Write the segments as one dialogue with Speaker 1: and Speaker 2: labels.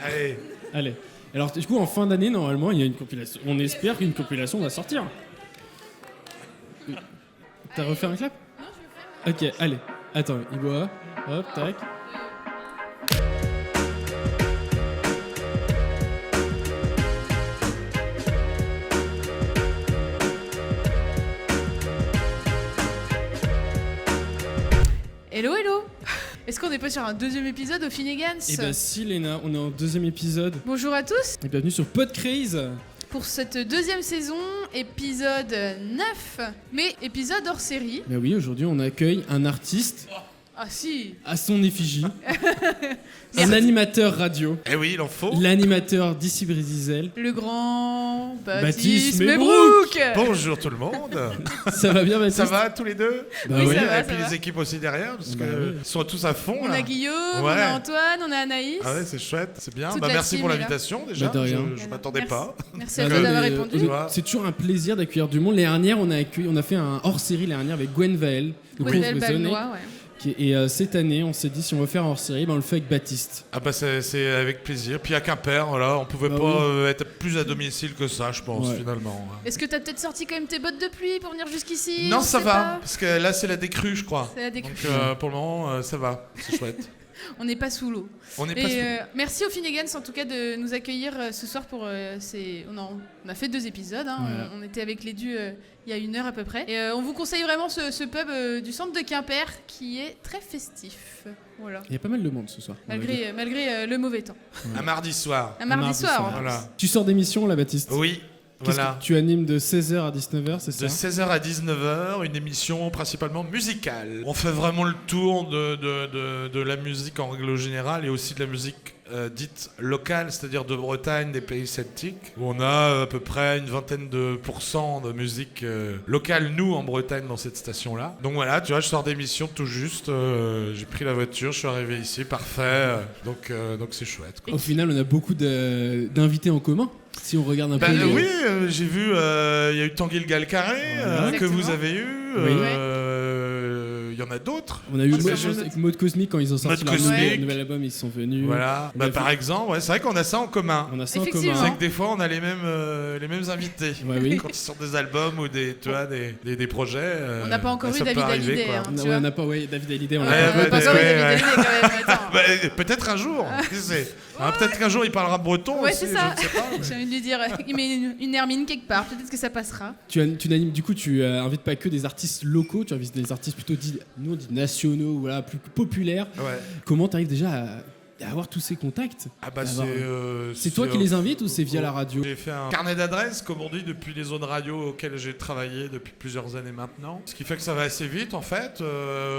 Speaker 1: Allez.
Speaker 2: Allez. Alors du coup, en fin d'année, normalement, il y a une compilation. On espère qu'une compilation va sortir. T'as refait un clap ?
Speaker 3: Non, je le fais.
Speaker 2: Ok, allez. Attends, il boit. Hop, tac.
Speaker 3: Hello, hello. Est-ce qu'on n'est pas sur un deuxième épisode au Finnegan's ?
Speaker 2: Et bah si Léna, on est en deuxième épisode.
Speaker 3: Bonjour à tous.
Speaker 2: Et bienvenue sur Podcraze.
Speaker 3: Pour cette deuxième saison, épisode 9, mais épisode hors série.
Speaker 2: Bah oui, aujourd'hui on accueille un artiste
Speaker 3: Ah si.
Speaker 2: à son effigie. Un animateur radio.
Speaker 1: Eh oui, il en faut.
Speaker 2: L'animateur d'Ici Brésil.
Speaker 3: Le grand
Speaker 2: Baptiste
Speaker 3: Baptiste
Speaker 2: Mebrook.
Speaker 3: Mebrook.
Speaker 1: Bonjour tout le monde.
Speaker 2: Ça va bien Baptiste ?
Speaker 1: Ça va tous les deux?
Speaker 2: Bah
Speaker 3: Oui,
Speaker 2: oui.
Speaker 3: ça va,
Speaker 1: Et puis
Speaker 3: ça
Speaker 1: les
Speaker 3: va.
Speaker 1: équipes aussi derrière, parce
Speaker 2: Bah
Speaker 1: que
Speaker 2: oui.
Speaker 1: ils sont tous à fond.
Speaker 3: On
Speaker 1: là.
Speaker 3: a Guillaume,
Speaker 1: Ouais.
Speaker 3: on a Antoine, on a Anaïs.
Speaker 1: Ah ouais, c'est chouette, c'est bien.
Speaker 3: Toute
Speaker 1: Bah,
Speaker 3: la
Speaker 1: merci
Speaker 3: team
Speaker 1: pour
Speaker 3: est là.
Speaker 1: l'invitation déjà.
Speaker 2: Bah, de rien.
Speaker 1: Je m'attendais
Speaker 3: Merci.
Speaker 1: pas.
Speaker 3: Merci à
Speaker 2: Bah
Speaker 3: vous
Speaker 2: non,
Speaker 3: d'avoir
Speaker 2: mais,
Speaker 3: répondu.
Speaker 2: c'est toujours un plaisir d'accueillir du monde. L'année dernière, on a fait un hors-série l'année dernière avec Gwen Vael. de
Speaker 3: Gwenvel
Speaker 2: Prince Besonnet,
Speaker 3: Balnois, ouais.
Speaker 2: Et cette année, on s'est dit si on veut faire un hors-série, on le fait avec Baptiste.
Speaker 1: Ah bah c'est avec plaisir. Puis à Quimper, voilà, on pouvait
Speaker 2: Bah
Speaker 1: pas
Speaker 2: oui.
Speaker 1: être plus à domicile que ça, je pense,
Speaker 2: Ouais.
Speaker 1: finalement.
Speaker 3: Est-ce que t'as peut-être sorti quand même tes bottes de pluie pour venir jusqu'ici ?
Speaker 1: Non,
Speaker 3: On
Speaker 1: ça
Speaker 3: sait
Speaker 1: va,
Speaker 3: pas.
Speaker 1: parce que là c'est la décrue, je crois.
Speaker 3: C'est la décrue.
Speaker 1: Donc pour le moment, ça va, c'est chouette.
Speaker 3: On n'est pas sous l'eau.
Speaker 1: On est
Speaker 3: Et
Speaker 1: pas sous-
Speaker 3: merci aux Finnegan's en tout cas de nous accueillir ce soir pour on a fait 2 épisodes, hein.
Speaker 2: Voilà.
Speaker 3: On était avec les dus il y a 1 heure à peu près. Et on vous conseille vraiment ce pub du centre de Quimper qui est très festif. Voilà.
Speaker 2: Il y a pas mal de monde ce soir. on va dire.
Speaker 3: Malgré le mauvais temps.
Speaker 1: Un mardi soir.
Speaker 3: Un mardi soir. en
Speaker 1: Voilà.
Speaker 3: plus.
Speaker 2: Tu sors d'émission là, Baptiste ?
Speaker 1: Oui,
Speaker 2: Qu'est-ce
Speaker 1: voilà.
Speaker 2: que tu animes de 16h à 19h, c'est ça ?
Speaker 1: De 16h à 19h, une émission principalement musicale. On fait vraiment le tour de la musique en règle générale et aussi de la musique dite locale, c'est-à-dire de Bretagne, des pays celtiques, où on a à peu près une vingtaine de pourcents de musique locale, nous, en Bretagne, dans cette station-là. Donc voilà, tu vois, je sors d'émission tout juste, j'ai pris la voiture, je suis arrivé ici, parfait, donc c'est chouette, quoi.
Speaker 2: Au final, on a beaucoup d'invités en commun. Si on regarde un
Speaker 1: Bah,
Speaker 2: peu. les-
Speaker 1: oui, j'ai vu, il y a eu Tanguy le Galcaré,
Speaker 2: Voilà.
Speaker 1: que vous
Speaker 3: Exactement.
Speaker 1: avez eu.
Speaker 2: Oui.
Speaker 1: Il y en a d'autres.
Speaker 2: On a eu
Speaker 1: Ouais,
Speaker 2: Mode,
Speaker 1: c'est juste-
Speaker 2: avec Mode Cosmique quand ils ont sorti
Speaker 1: Mode
Speaker 2: leur nouvel,
Speaker 1: Cosmique.
Speaker 2: nouvel album, ils sont venus.
Speaker 1: Voilà.
Speaker 2: On
Speaker 1: Bah,
Speaker 2: a
Speaker 1: par
Speaker 2: fait-
Speaker 1: exemple, ouais, c'est vrai qu'on a ça en commun.
Speaker 2: On a ça en
Speaker 3: Effectivement.
Speaker 1: C'est
Speaker 2: commun.
Speaker 1: que des fois, on a les mêmes invités.
Speaker 2: Ouais, oui.
Speaker 1: Quand ils sortent des albums ou des projets.
Speaker 3: On n'a pas encore eu
Speaker 1: ça peut
Speaker 3: David
Speaker 1: arriver,
Speaker 3: Hallyday,
Speaker 1: quoi.
Speaker 3: hein.
Speaker 2: On
Speaker 3: tu
Speaker 2: a-
Speaker 3: vois.
Speaker 2: on n'a pas, ouais, David Hallyday, on
Speaker 3: Ouais,
Speaker 2: l'a
Speaker 1: Ouais,
Speaker 2: pas.
Speaker 3: on n'a
Speaker 1: ouais,
Speaker 3: pas
Speaker 1: ouais,
Speaker 3: encore eu
Speaker 1: ouais,
Speaker 3: David
Speaker 1: ouais.
Speaker 3: Hallyday quand même. Attends.
Speaker 1: Bah, peut-être un jour, qui sait. Hein, peut-être qu'un jour il parlera breton
Speaker 3: Ouais,
Speaker 1: aussi,
Speaker 3: c'est ça.
Speaker 1: je ne sais pas.
Speaker 3: J'ai envie de lui dire, il met une hermine quelque part, peut-être que ça passera.
Speaker 2: Tu n'animes, du coup, tu invites pas que des artistes locaux, tu invites des artistes plutôt dits, nous on dit nationaux, voilà, plus populaires.
Speaker 1: Ouais.
Speaker 2: Comment tu arrives déjà à avoir tous ces contacts ?
Speaker 1: Ah bah
Speaker 2: D'avoir-
Speaker 1: c'est
Speaker 2: C'est toi qui les invites ou c'est via la radio ?
Speaker 1: J'ai fait un carnet d'adresses, comme on dit, depuis les zones radio auxquelles j'ai travaillé depuis plusieurs années maintenant. Ce qui fait que ça va assez vite, en fait.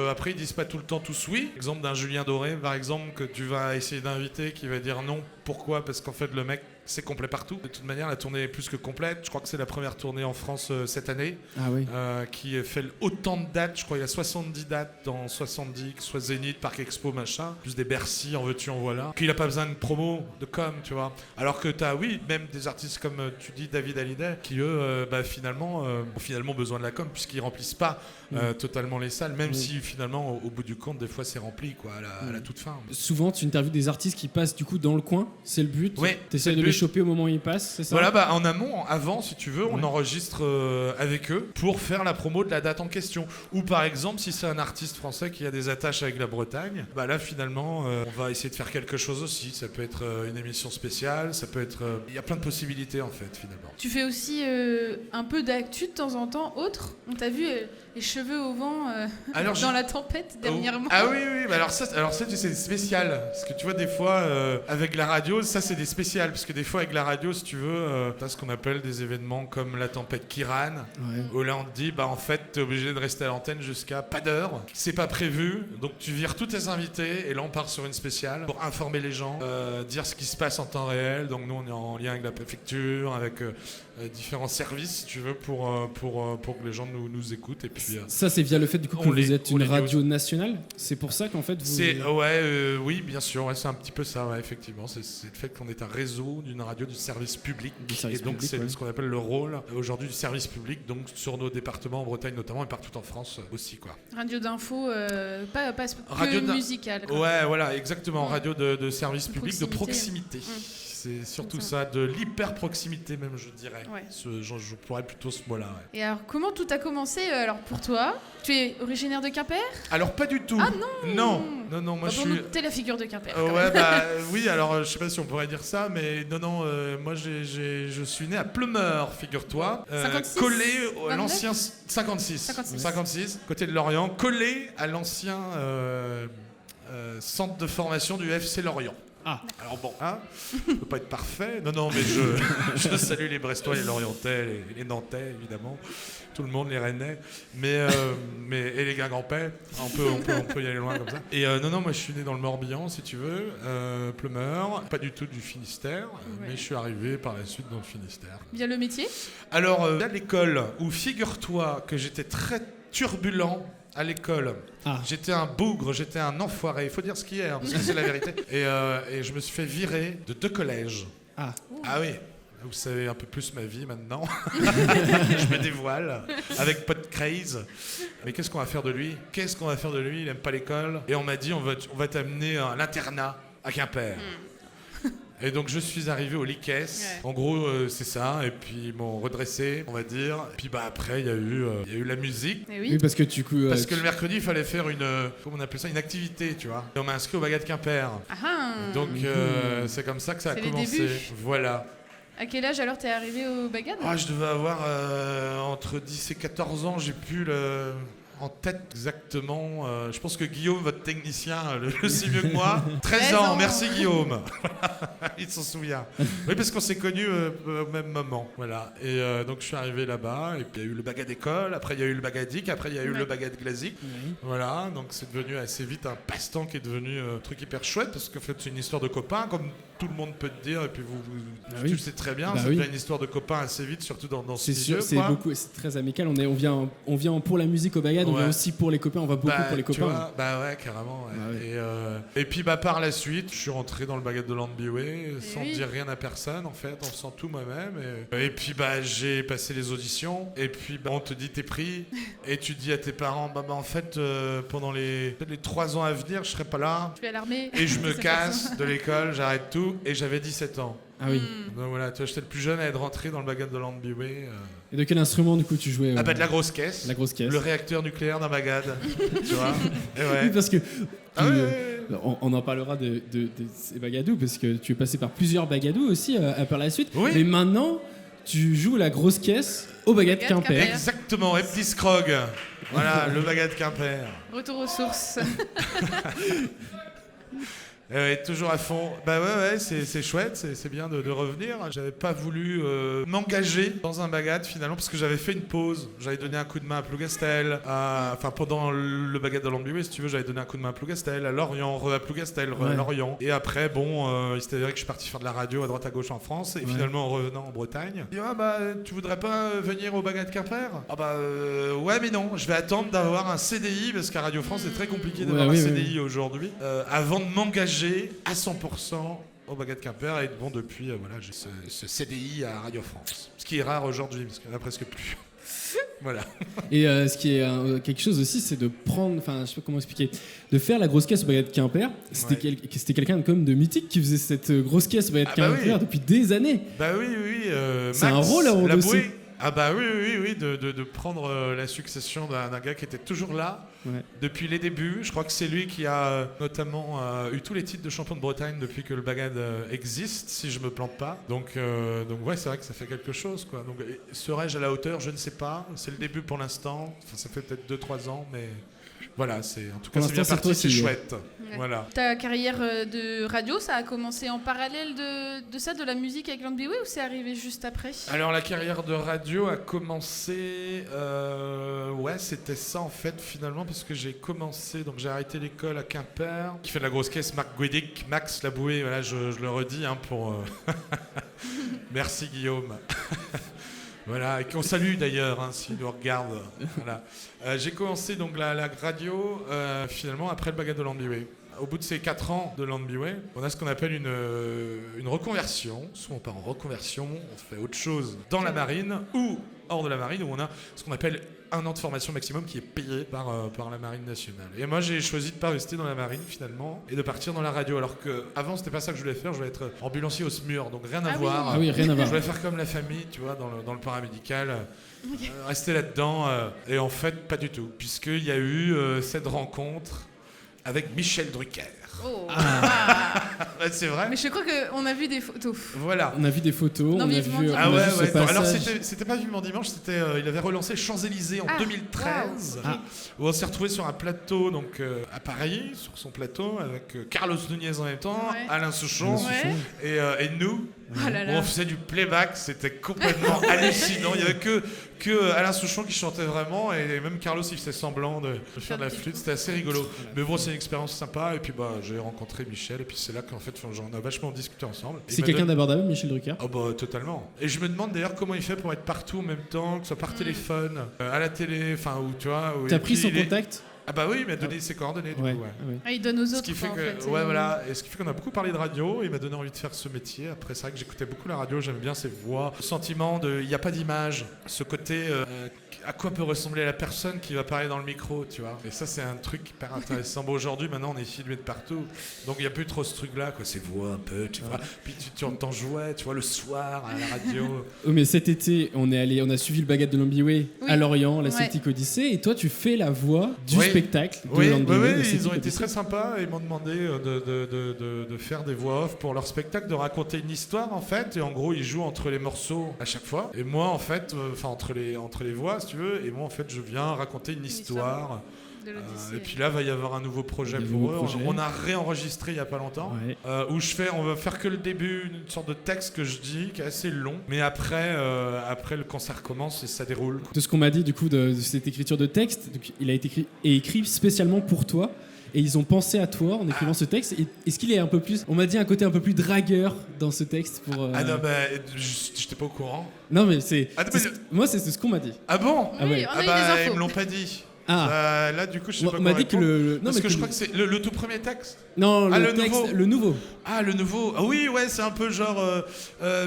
Speaker 1: Après, ils disent pas tout le temps tous oui. Exemple d'un Julien Doré, par exemple, que tu vas essayer d'inviter, qui va dire non. Pourquoi ? Parce qu'en fait, le mec, c'est complet partout. De toute manière, la tournée est plus que complète. Je crois que c'est la première tournée en France cette année,
Speaker 2: Ah oui.
Speaker 1: qui fait autant de dates. Je crois qu'il y a 70 dates dans 70, que ce soit Zénith, Parc Expo, machin. Plus des Bercy, en veux-tu, en voilà. Qu'il n'a pas besoin de promo, de com, tu vois. Alors que t'as, oui, même des artistes comme tu dis, David Hallyday, qui eux, finalement, ont finalement besoin de la com, puisqu'ils remplissent pas totalement les salles, même si finalement, au bout du compte, des fois, c'est rempli, quoi, à la toute fin.
Speaker 2: Souvent, tu interviews des artistes qui passent du coup dans le coin, c'est le but.
Speaker 1: Ouais, c'est
Speaker 2: T'essayes
Speaker 1: le
Speaker 2: de les
Speaker 1: but.
Speaker 2: choper au moment où ils passent, c'est ça ?
Speaker 1: Voilà, bah, en amont, avant, si tu veux, on
Speaker 2: Ouais.
Speaker 1: enregistre avec eux pour faire la promo de la date en question. Ou par exemple, si c'est un artiste français qui a des attaches avec la Bretagne, bah là, finalement, on va essayer de faire quelque chose aussi. Ça peut être une émission spéciale, ça peut être... Il y a plein de possibilités, en fait, finalement.
Speaker 3: Tu fais aussi un peu d'actu de temps en temps, autre. On t'a vu les cheveux au vent
Speaker 1: Alors,
Speaker 3: dans la tempête dernièrement.
Speaker 1: Ah oui, oui, bah alors ça, tu sais, c'est spécial. Parce que tu vois, des fois, avec la radio, ça, c'est des spéciales. Parce que des fois, avec la radio, si tu veux, t'as ce qu'on appelle des événements comme la tempête Kiran.
Speaker 2: Ouais.
Speaker 1: Où là on te dit bah en fait t'es obligé de rester à l'antenne jusqu'à pas d'heure, c'est pas prévu, donc tu vires tous tes invités et là on part sur une spéciale pour informer les gens, dire ce qui se passe en temps réel. Donc nous on est en lien avec la préfecture, avec différents services si tu veux pour que les gens nous écoutent et puis puis...
Speaker 2: Ça, c'est via le fait du coup que vous êtes une radio nationale. C'est pour ça qu'en fait vous.
Speaker 1: Oui, bien sûr. Ouais, c'est un petit peu ça. Ouais, effectivement, c'est le fait qu'on est un réseau d'une radio du service public. Et donc c'est ce qu'on appelle le rôle aujourd'hui du service public. Donc sur nos départements en Bretagne notamment et partout en France aussi, quoi.
Speaker 3: Radio d'info, pas
Speaker 1: radio
Speaker 3: que musicale.
Speaker 1: Ouais, voilà, exactement. Radio de service public, de proximité. C'est surtout ça, de l'hyper-proximité même, je dirais. Ouais. Je pourrais plutôt ce mot-là. Ouais.
Speaker 3: Et alors, comment tout a commencé alors pour toi? Tu es originaire de Quimper?
Speaker 1: Alors, pas du tout.
Speaker 3: Ah non.
Speaker 1: Non, moi
Speaker 3: bah,
Speaker 1: je
Speaker 3: pour
Speaker 1: suis...
Speaker 3: nous, t'es la figure de Quimper.
Speaker 1: Ouais, oui, alors je sais pas si on pourrait dire ça, mais non, moi je suis né à Pleumeur, figure-toi.
Speaker 3: 56
Speaker 1: collé à l'ancien... 56, côté de Lorient, collé à l'ancien centre de formation du FC Lorient.
Speaker 2: Ah.
Speaker 1: Alors bon, ne peut pas être parfait. Non, mais je salue les Brestois, les Lorientais, les Nantais, évidemment. Tout le monde, les Rennais. Mais et les Guingampais. On peut y aller loin comme ça. Et non, moi je suis né dans le Morbihan, si tu veux. Pleumeur, pas du tout du Finistère. Mais je suis arrivé par la suite dans le Finistère.
Speaker 3: Via le métier?
Speaker 1: Alors, à l'école, où figure-toi que j'étais très turbulent. À l'école, j'étais un bougre, j'étais un enfoiré. Il faut dire ce qu'il y a, parce que c'est la vérité. Et je me suis fait virer de 2 collèges. Ah oui, vous savez un peu plus ma vie maintenant. Je me dévoile avec Pot Craze. Mais qu'est-ce qu'on va faire de lui? Il aime pas l'école. Et on m'a dit, on va t'amener à l'internat à Quimper. Et donc je suis arrivé au LICES, en gros c'est ça, et puis ils m'ont redressé, on va dire. Puis après il y a eu la musique.
Speaker 2: Oui, parce que parce
Speaker 1: que le mercredi il fallait faire comment on appelle ça, une activité, tu vois. Et on m'a inscrit au Bagat de Quimper. Donc c'est comme ça que ça a commencé. Voilà.
Speaker 3: À quel âge alors t'es arrivé au Bagat?
Speaker 1: Je devais avoir entre 10 et 14 ans, j'ai pu en tête exactement. Je pense que Guillaume, votre technicien, le sait mieux que moi. 13 ans, merci Guillaume. Il s'en souvient. Oui, parce qu'on s'est connus au même moment. Voilà. Et donc je suis arrivé là-bas, et puis il y a eu le bagat d'école, après il y a eu le bagadic, après il y a eu le bagat glasique. Voilà, donc c'est devenu assez vite un passe-temps qui est devenu un truc hyper chouette, parce qu'en fait c'est une histoire de copains, comme tout le monde peut te dire, et puis tu le sais très bien, c'est une histoire de copains assez vite, surtout dans ce milieu.
Speaker 2: C'est très amical, on vient pour la musique au bagat, on vient aussi pour les copains, on va beaucoup pour les copains.
Speaker 1: Ouais, carrément. Et puis par la suite, je suis rentré dans le bagat de Landbiway sans dire rien à personne, en fait, en faisant tout moi-même. Et puis j'ai passé les auditions, et puis on te dit t'es pris, et tu dis à tes parents, en fait, pendant les 3 ans à venir, je serai pas là.
Speaker 3: Je vais à l'armée.
Speaker 1: Et je me casse de l'école, j'arrête tout, et j'avais 17 ans.
Speaker 2: Ah oui.
Speaker 1: Donc voilà, tu vois, j'étais le plus jeune à être rentré dans le bagat de Landbiway.
Speaker 2: Et de quel instrument du coup tu jouais
Speaker 1: de la grosse caisse.
Speaker 2: La grosse caisse.
Speaker 1: Le réacteur nucléaire d'un bagad. Tu vois.
Speaker 2: Oui, parce que on en parlera de ces bagadous, parce que tu es passé par plusieurs bagadous aussi par la suite.
Speaker 1: Oui.
Speaker 2: Mais maintenant, tu joues la grosse caisse au bagat de Quimper.
Speaker 1: Exactement, Eptis Krog. Voilà, le bagat de Quimper.
Speaker 3: Retour aux sources.
Speaker 1: Toujours à fond. C'est chouette, c'est bien de revenir. J'avais pas voulu m'engager dans un bagat finalement, parce que j'avais fait une pause. J'avais donné un coup de main à Plougastel. Pendant le bagat de Landbiway, si tu veux, j'avais donné un coup de main à Plougastel, à Lorient, à Plougastel, à Lorient. Et après, il s'est avéré que je suis parti faire de la radio à droite à gauche en France. Et finalement, en revenant en Bretagne, je dis tu voudrais pas venir au bagat de Quimper? Ouais, mais non, je vais attendre d'avoir un CDI, parce qu'à Radio France, c'est très compliqué d'avoir un CDI aujourd'hui, avant de m'engager à 100% au bagat de Quimper. Et bon, depuis, j'ai ce CDI à Radio France. Ce qui est rare aujourd'hui, parce qu'il n'y en a presque plus. Voilà.
Speaker 2: Et ce qui est quelque chose aussi, c'est de prendre, je sais pas comment expliquer, de faire la grosse caisse au bagat de Quimper. C'était quelqu'un comme de mythique qui faisait cette grosse caisse au bagat de Quimper depuis des années.
Speaker 1: Oui.
Speaker 2: C'est un rôle à endosser.
Speaker 1: Oui, de prendre la succession d'un gars qui était toujours là depuis les débuts. Je crois que c'est lui qui a notamment eu tous les titres de champion de Bretagne depuis que le bagad existe, si je me plante pas. Donc c'est vrai que ça fait quelque chose, quoi. Donc serais-je à la hauteur? Je ne sais pas. C'est le début pour l'instant. Ça fait peut-être 2-3 ans, mais voilà, en tout cas c'est bien parti, c'est chouette. Ouais. Voilà.
Speaker 3: Ta carrière de radio, ça a commencé en parallèle de la musique avec Landbiway, ou c'est arrivé juste après?
Speaker 1: Alors la carrière de radio a commencé, c'était ça en fait finalement, parce que j'ai commencé, j'ai arrêté l'école à Quimper, qui fait de la grosse caisse, Marc Guédic, Max Laboué, voilà, je le redis pour... Merci Guillaume. Voilà, et qu'on salue d'ailleurs, hein, s'ils nous regardent. Voilà. J'ai commencé donc la radio finalement après le bagage de Landbiway. Au bout de ces 4 ans de Landbiway, on a ce qu'on appelle une reconversion. Soit on part en reconversion, on fait autre chose dans la marine ou hors de la marine, où on a ce qu'on appelle 1 an de formation maximum qui est payé par la marine nationale. Et moi j'ai choisi de pas rester dans la marine finalement et de partir dans la radio, alors que avant c'était pas ça que je voulais faire, je voulais être ambulancier au SMUR, donc rien à voir.
Speaker 2: Ah oui, rien à voir.
Speaker 1: Je voulais faire comme la famille, tu vois, dans le paramédical, rester là-dedans, et en fait pas du tout, puisqu'il y a eu cette rencontre avec Michel Drucker.
Speaker 3: Oh.
Speaker 1: C'est vrai.
Speaker 3: Mais je crois qu'on a vu des photos.
Speaker 1: Voilà.
Speaker 2: On a vu des photos,
Speaker 3: Non,
Speaker 2: on a
Speaker 3: Vivement
Speaker 2: vu.
Speaker 3: Dimanche.
Speaker 1: Ah
Speaker 2: on a
Speaker 1: ouais,
Speaker 2: vu ce
Speaker 1: ouais. Non, alors
Speaker 2: passage.
Speaker 1: c'était pas Vivement Dimanche, il avait relancé Champs-Élysées en 2013,
Speaker 3: wow.
Speaker 1: où on s'est retrouvé sur un plateau donc à Paris, sur son plateau avec Carlos Nunez en même temps,
Speaker 3: Ouais.
Speaker 1: Alain Souchon
Speaker 3: Ouais.
Speaker 1: et nous.
Speaker 3: Oh là
Speaker 1: Où
Speaker 3: là.
Speaker 1: on faisait du playback, c'était complètement hallucinant. Il y avait que Alain Souchon qui chantait vraiment, et même Carlos il faisait semblant de faire de la flûte. C'était assez rigolo. Mais bon, c'est une expérience sympa. Et puis j'ai rencontré Michel, et puis c'est là qu'en fait j'en ai vachement discuté ensemble. Et
Speaker 2: C'est
Speaker 1: il m'a
Speaker 2: quelqu'un
Speaker 1: donné-
Speaker 2: d'abordable, Michel Drucker.
Speaker 1: Oh bah totalement. Et je me demande d'ailleurs comment il fait pour être partout en même temps, que ce soit par téléphone, à la télé, enfin où tu vois.
Speaker 2: T'as pris son contact?
Speaker 1: Ah bah oui, il m'a donné ses coordonnées du
Speaker 2: Ouais.
Speaker 1: coup. Ouais.
Speaker 2: Ah ouais.
Speaker 3: Ah, il donne aux
Speaker 1: Ce
Speaker 3: autres.
Speaker 1: qui fait
Speaker 3: quoi,
Speaker 1: que,
Speaker 3: en fait.
Speaker 1: ouais, voilà, et ce qui fait qu'on a beaucoup parlé de radio, et il m'a donné envie de faire ce métier. Après, c'est vrai que j'écoutais beaucoup la radio, j'aime bien ses voix, le sentiment de, il n'y a pas d'image, ce côté, à quoi peut ressembler la personne qui va parler dans le micro, tu vois. Et ça, c'est un truc hyper intéressant. Bon, aujourd'hui, maintenant, on est filmé de partout, donc il n'y a plus trop ce truc-là, quoi, ces voix un peu, tu vois. Puis tu entends jouer, tu vois, le soir à la radio.
Speaker 2: Oh, mais cet été, on a suivi le bagage de Landbiway
Speaker 3: Oui.
Speaker 2: à Lorient, la
Speaker 3: Ouais.
Speaker 2: Celtic Odyssey, et toi, tu fais la voix du
Speaker 1: Oui.
Speaker 2: spectacle de
Speaker 1: Oui,
Speaker 2: Landbiway.
Speaker 1: oui,
Speaker 2: la
Speaker 1: ils
Speaker 2: Celtic
Speaker 1: ont été
Speaker 2: Odyssey.
Speaker 1: très sympas, et ils m'ont demandé de faire des voix off pour leur spectacle, de raconter une histoire en fait, et en gros ils jouent entre les morceaux à chaque fois, et moi en fait, entre les voix si tu veux, et moi en fait je viens raconter une histoire.
Speaker 3: De l'Odyssée.
Speaker 1: Et puis là va y avoir un nouveau projet
Speaker 2: Il y a un
Speaker 1: pour
Speaker 2: nouveau
Speaker 1: eux.
Speaker 2: projet.
Speaker 1: On a réenregistré il y a pas longtemps,
Speaker 2: Ouais.
Speaker 1: où on va faire que le début, une sorte de texte que je dis qui est assez long, mais après le concert commence et ça déroule.
Speaker 2: De ce qu'on m'a dit du coup de cette écriture de texte, donc, il a été écrit spécialement pour toi. Et ils ont pensé à toi en écrivant ce texte. Et est-ce qu'il est un peu plus, on m'a dit un côté un peu plus dragueur dans ce texte pour.
Speaker 1: Ah non, bah, j'étais pas au courant.
Speaker 2: Non mais c'est.
Speaker 1: Ah, non,
Speaker 2: c'est
Speaker 1: mais-
Speaker 2: moi c'est ce qu'on m'a dit.
Speaker 1: Ah bon?
Speaker 3: Oui,
Speaker 2: Ah ouais.
Speaker 3: on
Speaker 1: Ah
Speaker 3: a eu
Speaker 1: bah
Speaker 3: des
Speaker 1: ils
Speaker 3: infos.
Speaker 1: me l'ont pas dit.
Speaker 2: Ah.
Speaker 1: Là du coup je sais pas
Speaker 2: On m'a
Speaker 1: quoi
Speaker 2: dit que
Speaker 1: répondre.
Speaker 2: le. Non
Speaker 1: Parce
Speaker 2: mais
Speaker 1: que je crois que c'est le tout premier texte.
Speaker 2: Non
Speaker 1: Ah,
Speaker 2: le
Speaker 1: le
Speaker 2: texte,
Speaker 1: nouveau.
Speaker 2: le nouveau.
Speaker 1: Ah le nouveau. Ah oui ouais c'est un peu genre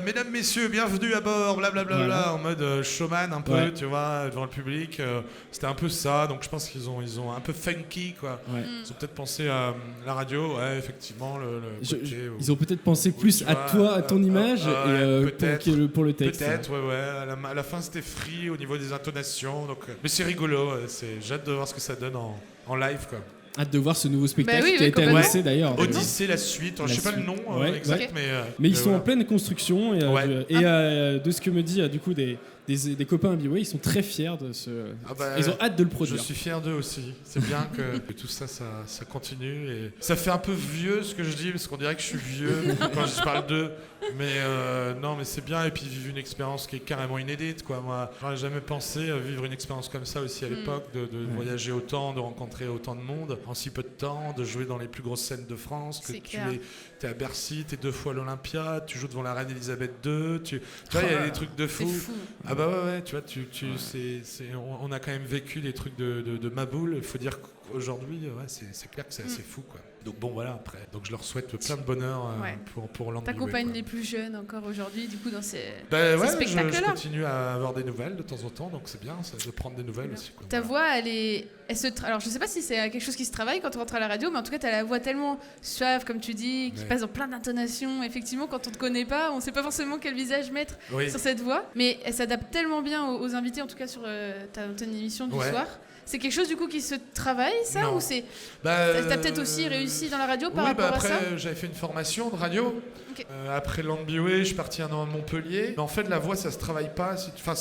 Speaker 1: mesdames messieurs bienvenue à bord blablabla
Speaker 2: Voilà.
Speaker 1: en mode showman un peu
Speaker 2: Ouais.
Speaker 1: tu vois devant le public. C'était un peu ça, donc je pense qu'ils ont un peu funky quoi.
Speaker 2: Ouais.
Speaker 1: Ils ont peut-être pensé à la radio, ouais effectivement le côté où-
Speaker 2: Ils ont peut-être pensé plus
Speaker 1: tu
Speaker 2: à
Speaker 1: vois,
Speaker 2: toi, à ton image, et
Speaker 1: peut-être.
Speaker 2: pour le texte.
Speaker 1: Peut-être, ouais. À la fin, c'était free au niveau des intonations. Donc, mais c'est rigolo. J'ai hâte de voir ce que ça donne en live, quoi.
Speaker 2: Hâte de voir ce nouveau spectacle
Speaker 3: Bah oui,
Speaker 2: qui a
Speaker 3: oui,
Speaker 2: été
Speaker 3: complètement.
Speaker 2: annoncé d'ailleurs.
Speaker 1: Odyssée, la suite. Je sais pas le nom
Speaker 2: Ouais,
Speaker 1: exact,
Speaker 2: ouais.
Speaker 1: mais.
Speaker 2: Mais ils sont
Speaker 1: voilà.
Speaker 2: en pleine construction et,
Speaker 1: Ouais.
Speaker 2: de ce que me dit du coup des copains à Biway, ils sont très fiers de ce.
Speaker 1: Ah bah,
Speaker 2: Ils ont hâte de le
Speaker 1: Je
Speaker 2: produire.
Speaker 1: suis fier d'eux aussi. C'est bien que tout ça continue. Et ça fait un peu vieux ce que je dis, parce qu'on dirait que je suis vieux quand je parle d'eux. Mais non, mais c'est bien. Et puis vivre une expérience qui est carrément inédite, quoi. Moi, j'aurais jamais pensé vivre une expérience comme ça aussi à l'époque, de voyager autant, de rencontrer autant de monde en si peu de temps, de jouer dans les plus grosses scènes de France. Que
Speaker 3: C'est
Speaker 1: tu
Speaker 3: clair.
Speaker 1: es à Bercy, tu es 2 fois à l'Olympia, tu joues devant la reine Elisabeth II. Tu vois, il y a des trucs de
Speaker 3: C'est
Speaker 1: fou.
Speaker 3: fou.
Speaker 1: Ah bah ouais, tu vois, on a quand même vécu des trucs de Maboule. Il faut dire qu'aujourd'hui, ouais, c'est clair que c'est assez fou, quoi. Donc bon, voilà, après. Donc je leur souhaite plein de bonheur
Speaker 3: Ouais.
Speaker 1: pour Landbiway.
Speaker 3: T'accompagnes
Speaker 1: quoi.
Speaker 3: les plus jeunes encore aujourd'hui, du coup, dans ces
Speaker 1: Bah ouais, je
Speaker 3: spectacles-là.
Speaker 1: continue à avoir des nouvelles de temps en temps, donc c'est bien de prendre des nouvelles aussi. Quoi.
Speaker 3: Ta
Speaker 1: Voilà.
Speaker 3: voix, alors je sais pas si c'est quelque chose qui se travaille quand on rentre à la radio, mais en tout cas t'as la voix tellement suave comme tu dis, qui
Speaker 1: Ouais.
Speaker 3: passe dans plein d'intonations. Effectivement, quand on te connaît pas, on sait pas forcément quel visage mettre
Speaker 1: Oui.
Speaker 3: sur cette voix, mais elle s'adapte tellement bien aux invités, en tout cas sur ton émission du
Speaker 1: Ouais.
Speaker 3: soir. C'est quelque chose du coup qui se travaille, ça,
Speaker 1: Non.
Speaker 3: ou c'est
Speaker 1: Bah,
Speaker 3: t'as peut-être aussi réussi dans la radio par
Speaker 1: oui,
Speaker 3: rapport
Speaker 1: bah après,
Speaker 3: à ça?
Speaker 1: j'avais fait une formation de radio.
Speaker 3: Ok.
Speaker 1: Après Landbiway, je suis parti 1 an à Montpellier. Mais en fait, la voix, ça se travaille pas. Enfin,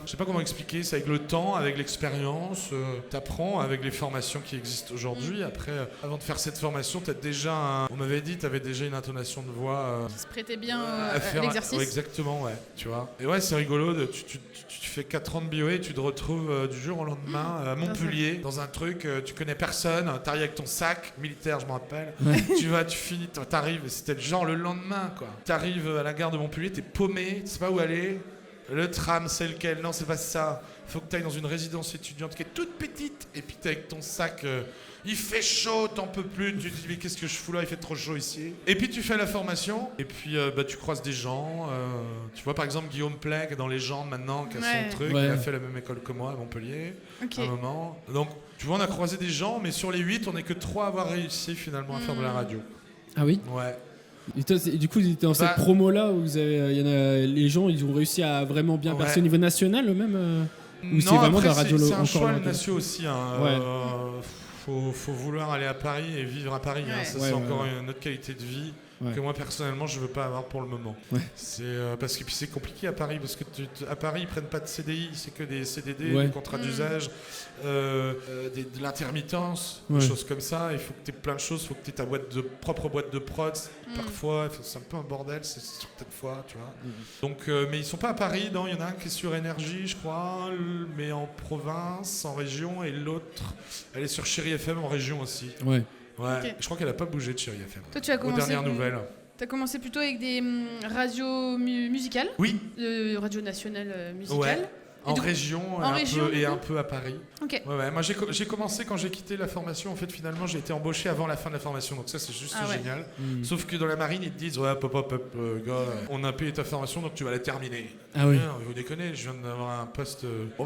Speaker 1: je sais pas comment expliquer. C'est avec le temps, avec l'expérience. T'apprends avec les formations qui existent aujourd'hui. Après, avant de faire cette formation, t'as déjà on m'avait dit, t'avais déjà une intonation de voix.
Speaker 3: Qui se prêtait bien
Speaker 1: à
Speaker 3: à
Speaker 1: faire
Speaker 3: l'exercice.
Speaker 1: ouais, exactement, ouais, tu vois. Et ouais, c'est rigolo. Tu fais 4 ans de BOE et tu te retrouves du jour au lendemain à Montpellier, dans un truc, tu connais personne, t'arrives avec ton sac militaire, je me rappelle. Tu finis, t'arrives, et c'était genre le lendemain, quoi. T'arrives à la gare de Montpellier, t'es paumé, tu sais pas où aller. Le tram, c'est lequel? Non, c'est pas ça. Faut que tu ailles dans une résidence étudiante qui est toute petite, et puis t'es avec ton sac, il fait chaud, t'en peux plus, tu te dis mais qu'est-ce que je fous là, il fait trop chaud ici. Et puis tu fais la formation, et puis tu croises des gens, tu vois par exemple Guillaume Plec dans Les Gens maintenant, qui a son truc, il a fait la même école que moi à Montpellier, à un moment. Donc tu vois, on a croisé des gens, mais sur les 8, on n'est que 3 à avoir réussi finalement à faire de la radio.
Speaker 2: Ah oui?
Speaker 1: Ouais.
Speaker 2: Et toi, du coup, dans cette promo-là, où vous avez, y en a, les gens, ils ont réussi à vraiment bien percer au niveau national eux-mêmes ou c'est vraiment de la radio
Speaker 1: c'est un
Speaker 2: encore
Speaker 1: choix national aussi. Hein. Faut vouloir aller à Paris et vivre à Paris. Hein. Ça, c'est encore une autre qualité de vie que moi personnellement je veux pas avoir pour le moment. C'est parce que puis c'est compliqué à Paris parce que à Paris ils prennent pas de CDI, c'est que des CDD, des contrats d'usage, de l'intermittence, des choses comme ça. Il faut que tu aies plein de choses, il faut que tu aies ta propre boîte de prod. Parfois c'est un peu un bordel, c'est certaines fois, tu vois. Donc mais ils sont pas à Paris, non, il y en a un qui est sur Énergie, je crois, mais en province, en région, et l'autre elle est sur Chéri FM en région aussi. Je crois qu'elle a pas bougé de Chéri FM.
Speaker 3: Toi, tu as commencé.
Speaker 1: Aux dernières nouvelles.
Speaker 3: Tu as commencé plutôt avec des radios musicales.
Speaker 1: Oui.
Speaker 3: Radio nationale musicale.
Speaker 1: Ouais. En région, et un peu à Paris.
Speaker 3: Ok.
Speaker 1: Moi, j'ai commencé quand j'ai quitté la formation. En fait, finalement, j'ai été embauché avant la fin de la formation. Donc ça, c'est juste génial. Sauf que dans la marine, ils te disent, gars, on a payé ta formation, donc tu vas la terminer.
Speaker 2: Ah oui.
Speaker 1: Vous déconnez, je viens d'avoir un poste.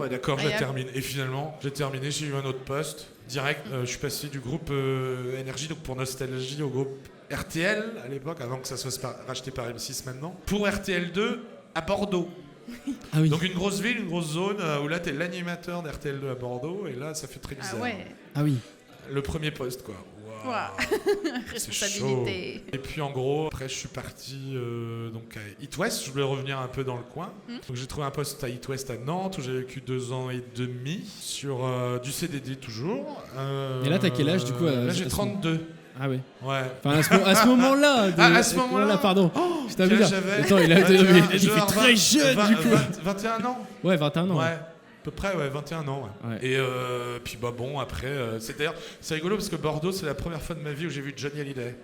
Speaker 1: D'accord, je la termine. Et finalement, j'ai terminé, j'ai eu un autre poste. Direct, je suis passé du groupe Énergie, donc pour Nostalgie, au groupe RTL à l'époque, avant que ça soit racheté par M6 maintenant. Pour RTL2 à Bordeaux.
Speaker 2: Ah oui.
Speaker 1: Donc une grosse ville, une grosse zone où là t'es l'animateur d'RTL2 à Bordeaux et là ça fait très bizarre.
Speaker 2: Ah oui.
Speaker 1: Le premier poste quoi.
Speaker 3: Wow. Responsabilité.
Speaker 1: Et puis en gros, après je suis parti donc à It West, je voulais revenir un peu dans le coin. Donc j'ai trouvé un poste à It West à Nantes où j'ai vécu 2 ans et demi sur du CDD toujours.
Speaker 2: Et là t'as quel âge du coup
Speaker 1: Là j'ai 32.
Speaker 2: Ah oui.
Speaker 1: Ouais.
Speaker 2: Enfin, à ce moment-là.
Speaker 1: À ce moment-là,
Speaker 2: pardon.
Speaker 1: Je t'avais dit.
Speaker 2: Attends, il fait très jeune du coup.
Speaker 1: 21 ans.
Speaker 2: Ouais, 21 ans.
Speaker 1: Ouais. À peu près, 21 ans. Ouais. Et puis bon, après, c'est rigolo parce que Bordeaux, c'est la première fois de ma vie où j'ai vu Johnny Hallyday.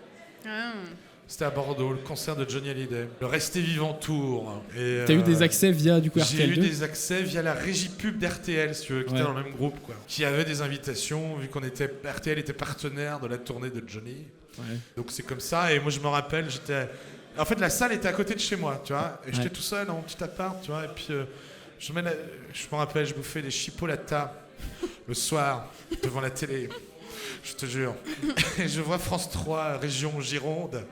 Speaker 1: C'était à Bordeaux, le concert de Johnny Hallyday. Le Resté Vivant Tour.
Speaker 2: T'as eu des accès via du coup RTL2?
Speaker 1: J'ai eu des accès via la régie pub d'RTL, si tu veux, qui était dans le même groupe, quoi. Qui avait des invitations, vu qu'on était RTL était partenaire de la tournée de Johnny. Donc c'est comme ça. Et moi je me rappelle, en fait la salle était à côté de chez moi, tu vois. Et j'étais tout seul dans mon petit appart, tu vois. Et puis je me rappelle, je bouffais des chipolatas le soir devant la télé. Je te jure. Et je vois France 3, région Gironde,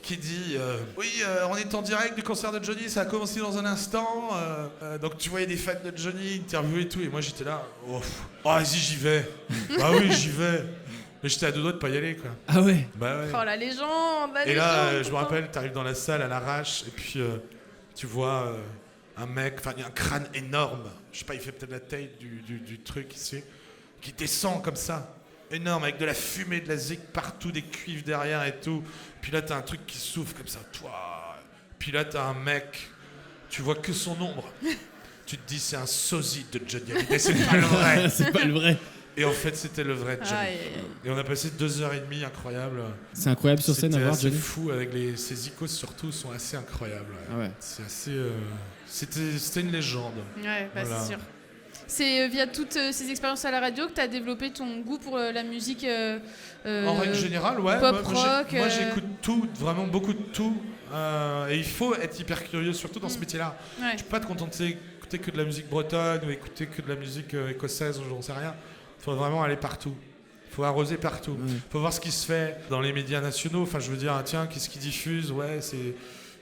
Speaker 1: qui dit on est en direct du concert de Johnny, ça a commencé dans un instant. Donc tu voyais des fans de Johnny, interview et tout. Et moi j'étais là, vas-y, j'y vais. Ah oui, j'y vais. Mais j'étais à 2 doigts de pas y aller, quoi.
Speaker 2: Ah ouais?
Speaker 1: Bah ouais.
Speaker 3: Oh la légende,
Speaker 1: Et là, je me rappelle, t'arrives dans la salle à l'arrache, et puis tu vois un mec, enfin il y a un crâne énorme. Je sais pas, il fait peut-être la taille du truc ici, qui descend comme ça. Énorme, avec de la fumée, de la zik partout, des cuivres derrière et tout. Puis là, t'as un truc qui souffle comme ça. Puis là, t'as un mec, tu vois que son ombre. Tu te dis, c'est un sosie de Johnny Hallyday, c'est pas le vrai.
Speaker 2: C'est pas le vrai.
Speaker 1: Et en fait, c'était le vrai Johnny. Et on a passé 2h30 incroyables.
Speaker 2: C'est incroyable sur scène à voir Johnny.
Speaker 1: C'est fou, avec ces icônes surtout, sont assez incroyables. C'est assez... C'était une légende.
Speaker 3: Ouais, voilà. C'est sûr. C'est via toutes ces expériences à la radio que tu as développé ton goût pour la musique
Speaker 1: en règle générale, ouais.
Speaker 3: Pop, rock.
Speaker 1: Moi, j'écoute tout, vraiment beaucoup de tout. Et il faut être hyper curieux, surtout dans ce métier-là. Tu peux pas te contenter d'écouter que de la musique bretonne ou écouter que de la musique écossaise ou j'en sais rien. Il faut vraiment aller partout. Il faut arroser partout. Il faut voir ce qui se fait dans les médias nationaux. Enfin, je veux dire, tiens, qu'est-ce qu'ils diffusent? Ouais, c'est...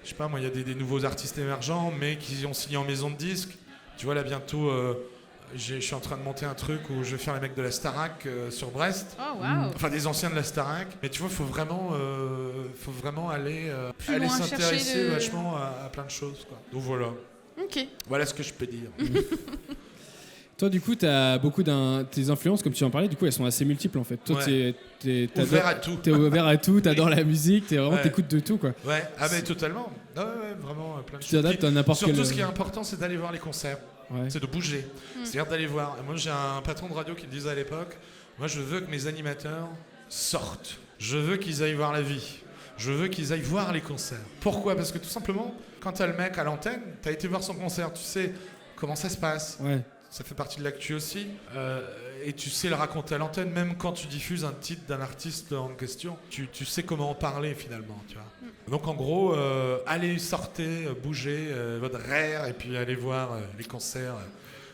Speaker 1: Je sais pas, moi, il y a des nouveaux artistes émergents, mais qui ont signé en maison de disques. Tu vois, là, bientôt... je suis en train de monter un truc où je vais faire les mecs de la Starac sur Brest.
Speaker 3: Oh, wow.
Speaker 1: Enfin, des anciens de la Starac. Mais tu vois, il faut vraiment aller s'intéresser vachement à plein de choses, quoi. Donc voilà.
Speaker 3: Ok.
Speaker 1: Voilà ce que je peux dire.
Speaker 2: Toi, du coup, t'as beaucoup tes influences, comme tu en parlais, du coup, elles sont assez multiples, en fait. Toi, t'es
Speaker 1: ouvert à tout.
Speaker 2: T'es ouvert à tout, t'adores la musique, t'écoutes de tout, quoi.
Speaker 1: Ouais, mais totalement. Ouais, vraiment, plein de choses.
Speaker 2: Tu t'adaptes à n'importe quel...
Speaker 1: Surtout, ce qui est important, c'est d'aller voir les concerts. C'est de bouger. C'est-à-dire d'aller voir. Et moi, j'ai un patron de radio qui me disait à l'époque, moi, je veux que mes animateurs sortent. Je veux qu'ils aillent voir la vie. Je veux qu'ils aillent voir les concerts. Pourquoi ? Parce que tout simplement, quand t'as le mec à l'antenne, t'as été voir son concert, tu sais comment ça se passe.
Speaker 2: Ouais.
Speaker 1: Ça fait partie de l'actu aussi. Et tu sais le raconter à l'antenne, même quand tu diffuses un titre d'un artiste en question, tu sais comment en parler finalement, tu vois. Donc en gros, allez, sortez, bougez votre RER et puis allez voir les concerts.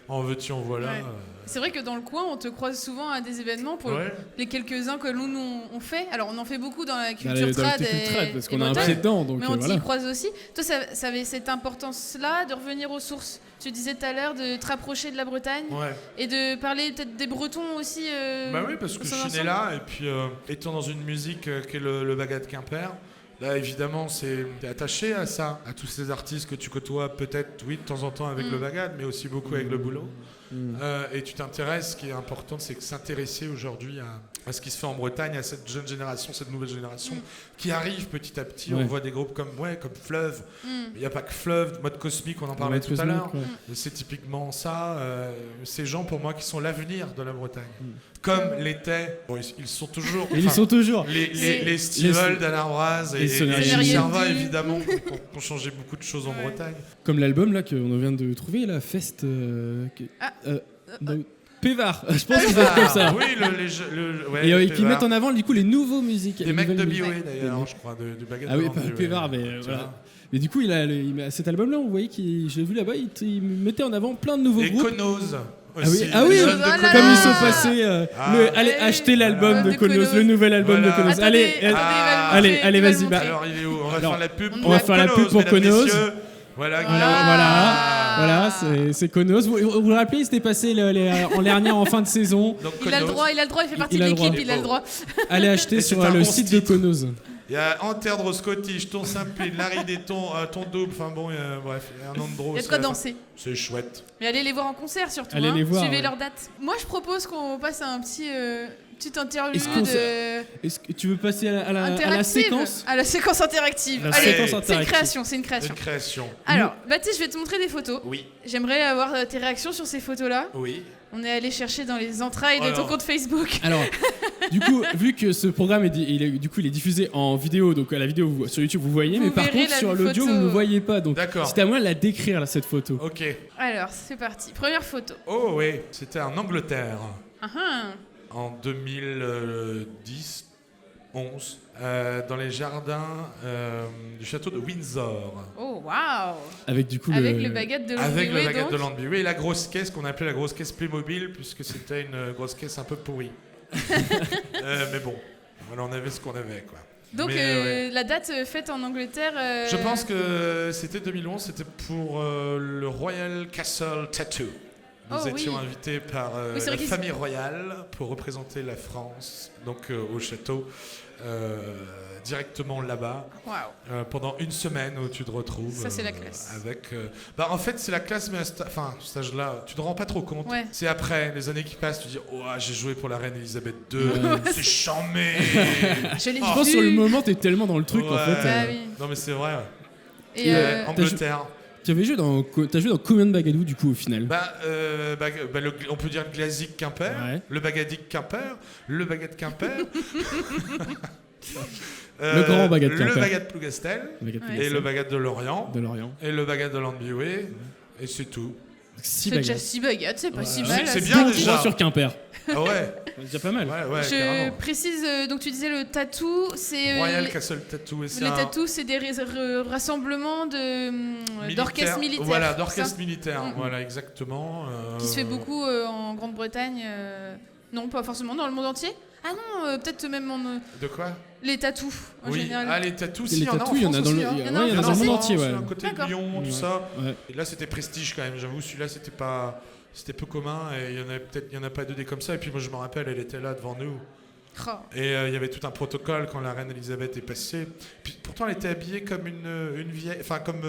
Speaker 1: En veux-tu, en voilà.
Speaker 3: Ouais. C'est vrai que dans le coin, on te croise souvent à des événements pour les quelques-uns que nous on fait. Alors on en fait beaucoup dans la culture trad,
Speaker 2: parce qu'on a un pied dedans, donc
Speaker 3: mais on
Speaker 2: voilà.
Speaker 3: t'y croise aussi. Toi, ça avait cette importance-là de revenir aux sources. Tu disais tout à l'heure de te rapprocher de la Bretagne et de parler peut-être des Bretons aussi.
Speaker 1: Bah oui, parce que je suis né là et puis étant dans une musique qui est le Baga de Quimper. Là, évidemment, t'es attaché à ça, à tous ces artistes que tu côtoies peut-être, oui, de temps en temps avec le bagad, mais aussi beaucoup avec le boulot. Et tu t'intéresses, ce qui est important, c'est que s'intéresser aujourd'hui à ce qui se fait en Bretagne, à cette jeune génération, cette nouvelle génération qui arrive petit à petit. On voit des groupes comme Fleuve. Il n'y a pas que Fleuve, Mode Cosmique, on en parlait tout à l'heure. C'est typiquement ça. Ces gens, pour moi, qui sont l'avenir de la Bretagne. Comme l'étaient, bon, ils sont toujours.
Speaker 2: Ils sont toujours.
Speaker 1: Les Stivels d'Alain Arbraz et Serva, évidemment, qui ont changé beaucoup de choses en Bretagne.
Speaker 2: Comme l'album là qu'on vient de trouver, la Fest. Pévar, je pense que c'est comme ça.
Speaker 1: Oui,
Speaker 2: et qui mettent en avant du coup les nouveaux musiques.
Speaker 1: Des mecs de Bioway d'ailleurs, je crois, du Baguette.
Speaker 2: Ah oui, pas Pévar, mais voilà. Mais du coup, cet album-là, on voyait je l'ai vu là-bas, il mettait en avant plein de nouveaux groupes.
Speaker 1: Et Konos.
Speaker 2: Ah oui, comme ils sont passés. Allez, achetez l'album de Konos, le nouvel album de Konos. Allez, vas-y.
Speaker 1: Alors, il est où ? On va faire la pub.
Speaker 2: On va faire la pub pour Konos.
Speaker 1: Voilà,
Speaker 2: c'est Konos. Vous vous rappelez, il s'était passé en dernière en fin de saison.
Speaker 3: Donc, il a le droit, il fait partie de l'équipe, il a le droit.
Speaker 2: Allez acheter sur le site de Konos.
Speaker 1: Il y a Anterdre Scottish, Ton Simple, Larry des Ton Double, enfin bon, bref, il y a un Andro.
Speaker 3: Il y a de quoi danser.
Speaker 1: C'est chouette.
Speaker 3: Mais allez les voir en concert surtout,
Speaker 2: allez les voir,
Speaker 3: suivez leurs dates. Moi je propose qu'on passe à un petite interview
Speaker 2: Est-ce que tu veux passer à la séquence ?
Speaker 3: À la séquence interactive. C'est une création. Alors, Baptiste, je vais te montrer des photos.
Speaker 1: Oui.
Speaker 3: J'aimerais avoir tes réactions sur ces photos-là.
Speaker 1: Oui.
Speaker 3: On est allé chercher dans les entrailles de ton compte Facebook.
Speaker 2: Alors, du coup, vu que ce programme est diffusé en vidéo, donc à la vidéo sur YouTube vous voyez, mais par contre sur l'audio vous ne voyez pas. Donc c'était à moi de la décrire là, cette photo.
Speaker 1: Ok.
Speaker 3: Alors c'est parti. Première photo.
Speaker 1: Oh oui, c'était en Angleterre.
Speaker 3: En
Speaker 1: 2010, 11, dans les jardins du château de Windsor.
Speaker 3: Oh waouh!
Speaker 1: Avec
Speaker 3: le baguette de
Speaker 1: Landby et la grosse caisse qu'on appelait la grosse caisse Playmobil puisque c'était une grosse caisse un peu pourrie. Mais bon, voilà, on avait ce qu'on avait quoi.
Speaker 3: Donc la date faite en Angleterre.
Speaker 1: Je pense que c'était 2011, c'était pour le Royal Castle Tattoo. Nous étions invités par la famille royale pour représenter la France, donc au château, directement là-bas, pendant une semaine où tu te retrouves.
Speaker 3: Ça, c'est la classe.
Speaker 1: En fait, c'est la classe, mais ce stage-là, tu te rends pas trop compte.
Speaker 3: Ouais.
Speaker 1: C'est après, les années qui passent, tu dis « Oh, j'ai joué pour la reine Elisabeth II, c'est charmé !»
Speaker 2: Je pense sur le moment, t'es tellement dans le truc, en fait.
Speaker 3: Ah, oui.
Speaker 1: Non, mais c'est vrai.
Speaker 3: Et
Speaker 1: Angleterre.
Speaker 2: T'as joué dans combien de bagadous du coup au final?
Speaker 1: On peut dire le Glazik Quimper, le Bagadic Quimper, le Baguette Quimper,
Speaker 2: le grand Baguette Quimper,
Speaker 1: le Baguette Plougastel, et le Baguette de Lorient, et le Baguette de Landbioué, et c'est tout.
Speaker 3: C'est déjà 6 baguettes, c'est pas si mal.
Speaker 1: C'est bien déjà.
Speaker 2: Sur Quimper.
Speaker 1: Ah ouais.
Speaker 2: C'est déjà pas mal.
Speaker 3: Je précise, donc tu disais le tatou, c'est
Speaker 1: Royal Castle Tattoo.
Speaker 3: Les tatous, c'est des rassemblements d'orchestres militaires.
Speaker 1: Voilà, d'orchestres militaires. Voilà, exactement.
Speaker 3: Qui se fait beaucoup en Grande-Bretagne. Non, pas forcément dans le monde entier. Ah non, peut-être même en.
Speaker 1: De quoi?
Speaker 3: Les tatous en général.
Speaker 1: Ah, les tatous, il y en a en
Speaker 2: France
Speaker 1: aussi.
Speaker 2: Il y en a dans le monde entier,
Speaker 1: à côté de Lyon, tout ça. Et là, c'était prestige quand même. J'avoue, celui-là, c'était peu commun et il y en a pas deux des comme ça. Et puis moi, je me rappelle, elle était là devant nous. Et il y avait tout un protocole quand la reine Elisabeth est passée. Puis, pourtant, elle était habillée comme une vieille, enfin comme.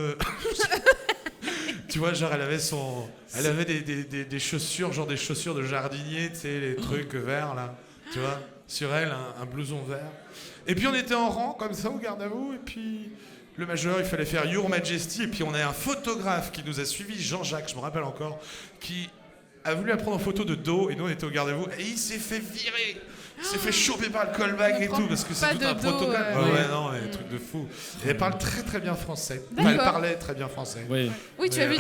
Speaker 1: Tu vois, genre elle avait des chaussures, genre des chaussures de jardinier, tu sais, les trucs verts là. Tu vois, sur elle, un blouson vert. Et puis on était en rang, comme ça, au garde à vous. Et puis le major, il fallait faire Your Majesty. Et puis on a un photographe qui nous a suivis, Jean-Jacques, je me rappelle encore, qui a voulu la prendre en photo de dos. Et nous, on était au garde à vous. Et il s'est fait virer. s'est fait choper par le callback et tout, parce que c'est tout un protocole. Non, un truc de fou. Et elle parle très très bien français. Enfin, elle parlait très bien français.
Speaker 3: Oui, tu as vu,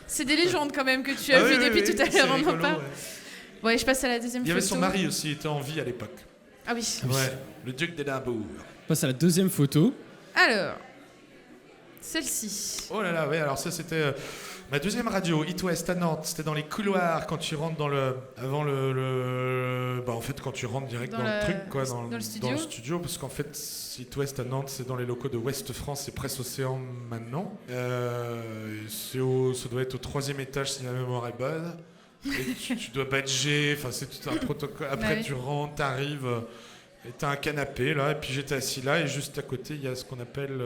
Speaker 3: c'est des légendes quand même que tu as vu depuis tout à l'heure, on en parle. Ouais, je passe à la deuxième photo.
Speaker 1: Il y avait son mari aussi, il était en vie à l'époque.
Speaker 3: Ah oui.
Speaker 1: Ouais, le duc d'Édimbourg.
Speaker 2: On passe à la deuxième photo.
Speaker 3: Alors, celle-ci.
Speaker 1: Oh là là, ouais, alors ça c'était ma deuxième radio, It West à Nantes. C'était dans les couloirs quand tu rentres dans le... Avant le... Bah en fait quand tu rentres direct dans le truc, quoi, dans le studio. Parce qu'en fait, It West à Nantes, c'est dans les locaux de Ouest France et Presse Océan maintenant. Ça doit être au 3e étage si la mémoire est bonne. Et tu dois badger, enfin c'est tout un protocole. Après tu rentres, t'arrives, et t'as un canapé là, et puis j'étais assis là, et juste à côté il y a ce qu'on appelle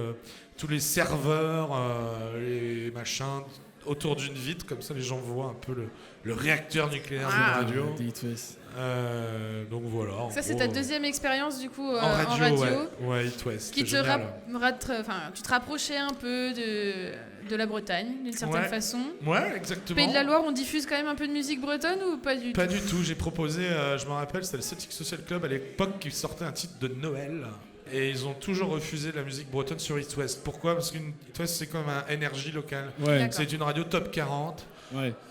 Speaker 1: tous les serveurs, les machins, autour d'une vitre, comme ça les gens voient un peu le réacteur nucléaire de la radio. Donc voilà.
Speaker 3: Ça c'est ta deuxième expérience du coup en
Speaker 1: radio. Ouais, It West.
Speaker 3: Qui te tu te rapprochais un peu de la Bretagne d'une certaine façon.
Speaker 1: Ouais, exactement.
Speaker 3: Pays de la Loire, on diffuse quand même un peu de musique bretonne ou pas du tout?
Speaker 1: Pas du tout. J'ai proposé, je me rappelle, c'était le Celtic Social Club à l'époque qui sortait un titre de Noël. Et ils ont toujours refusé de la musique bretonne sur It West. Pourquoi? Parce que It West c'est comme un énergie locale. C'est une radio top 40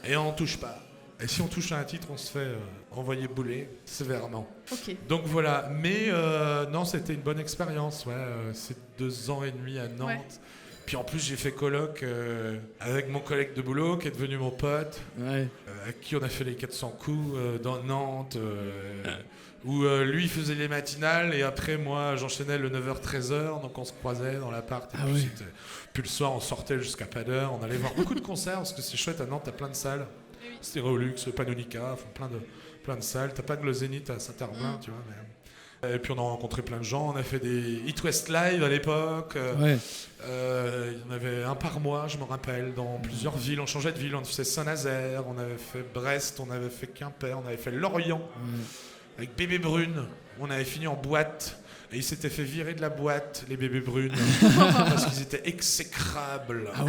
Speaker 1: et on touche pas. Et si on touche à un titre, on se fait envoyer bouler sévèrement. Donc voilà. Mais non, c'était une bonne expérience. C'est 2 ans et demi à Nantes. Puis en plus, j'ai fait coloc avec mon collègue de boulot qui est devenu mon pote, avec qui on a fait les 400 coups dans Nantes. Où lui il faisait les matinales et après moi j'enchaînais le 9h-13h, donc on se croisait dans l'appart et puis le soir on sortait jusqu'à pas d'heure, on allait voir beaucoup de concerts parce que c'est chouette à Nantes, t'as plein de salles, Stéréolux, Panonica, plein de salles, t'as pas que le Zénith à Saint-Herblain, tu vois, mais... Et puis on a rencontré plein de gens, on a fait des It West Live à l'époque, il y en avait un par mois je me rappelle, dans plusieurs villes, on changeait de ville, on faisait Saint-Nazaire, on avait fait Brest, on avait fait Quimper, on avait fait Lorient. Avec Bébé Brune, on avait fini en boîte et ils s'étaient fait virer de la boîte, les Bébés Brunes, parce qu'ils étaient exécrables. Ah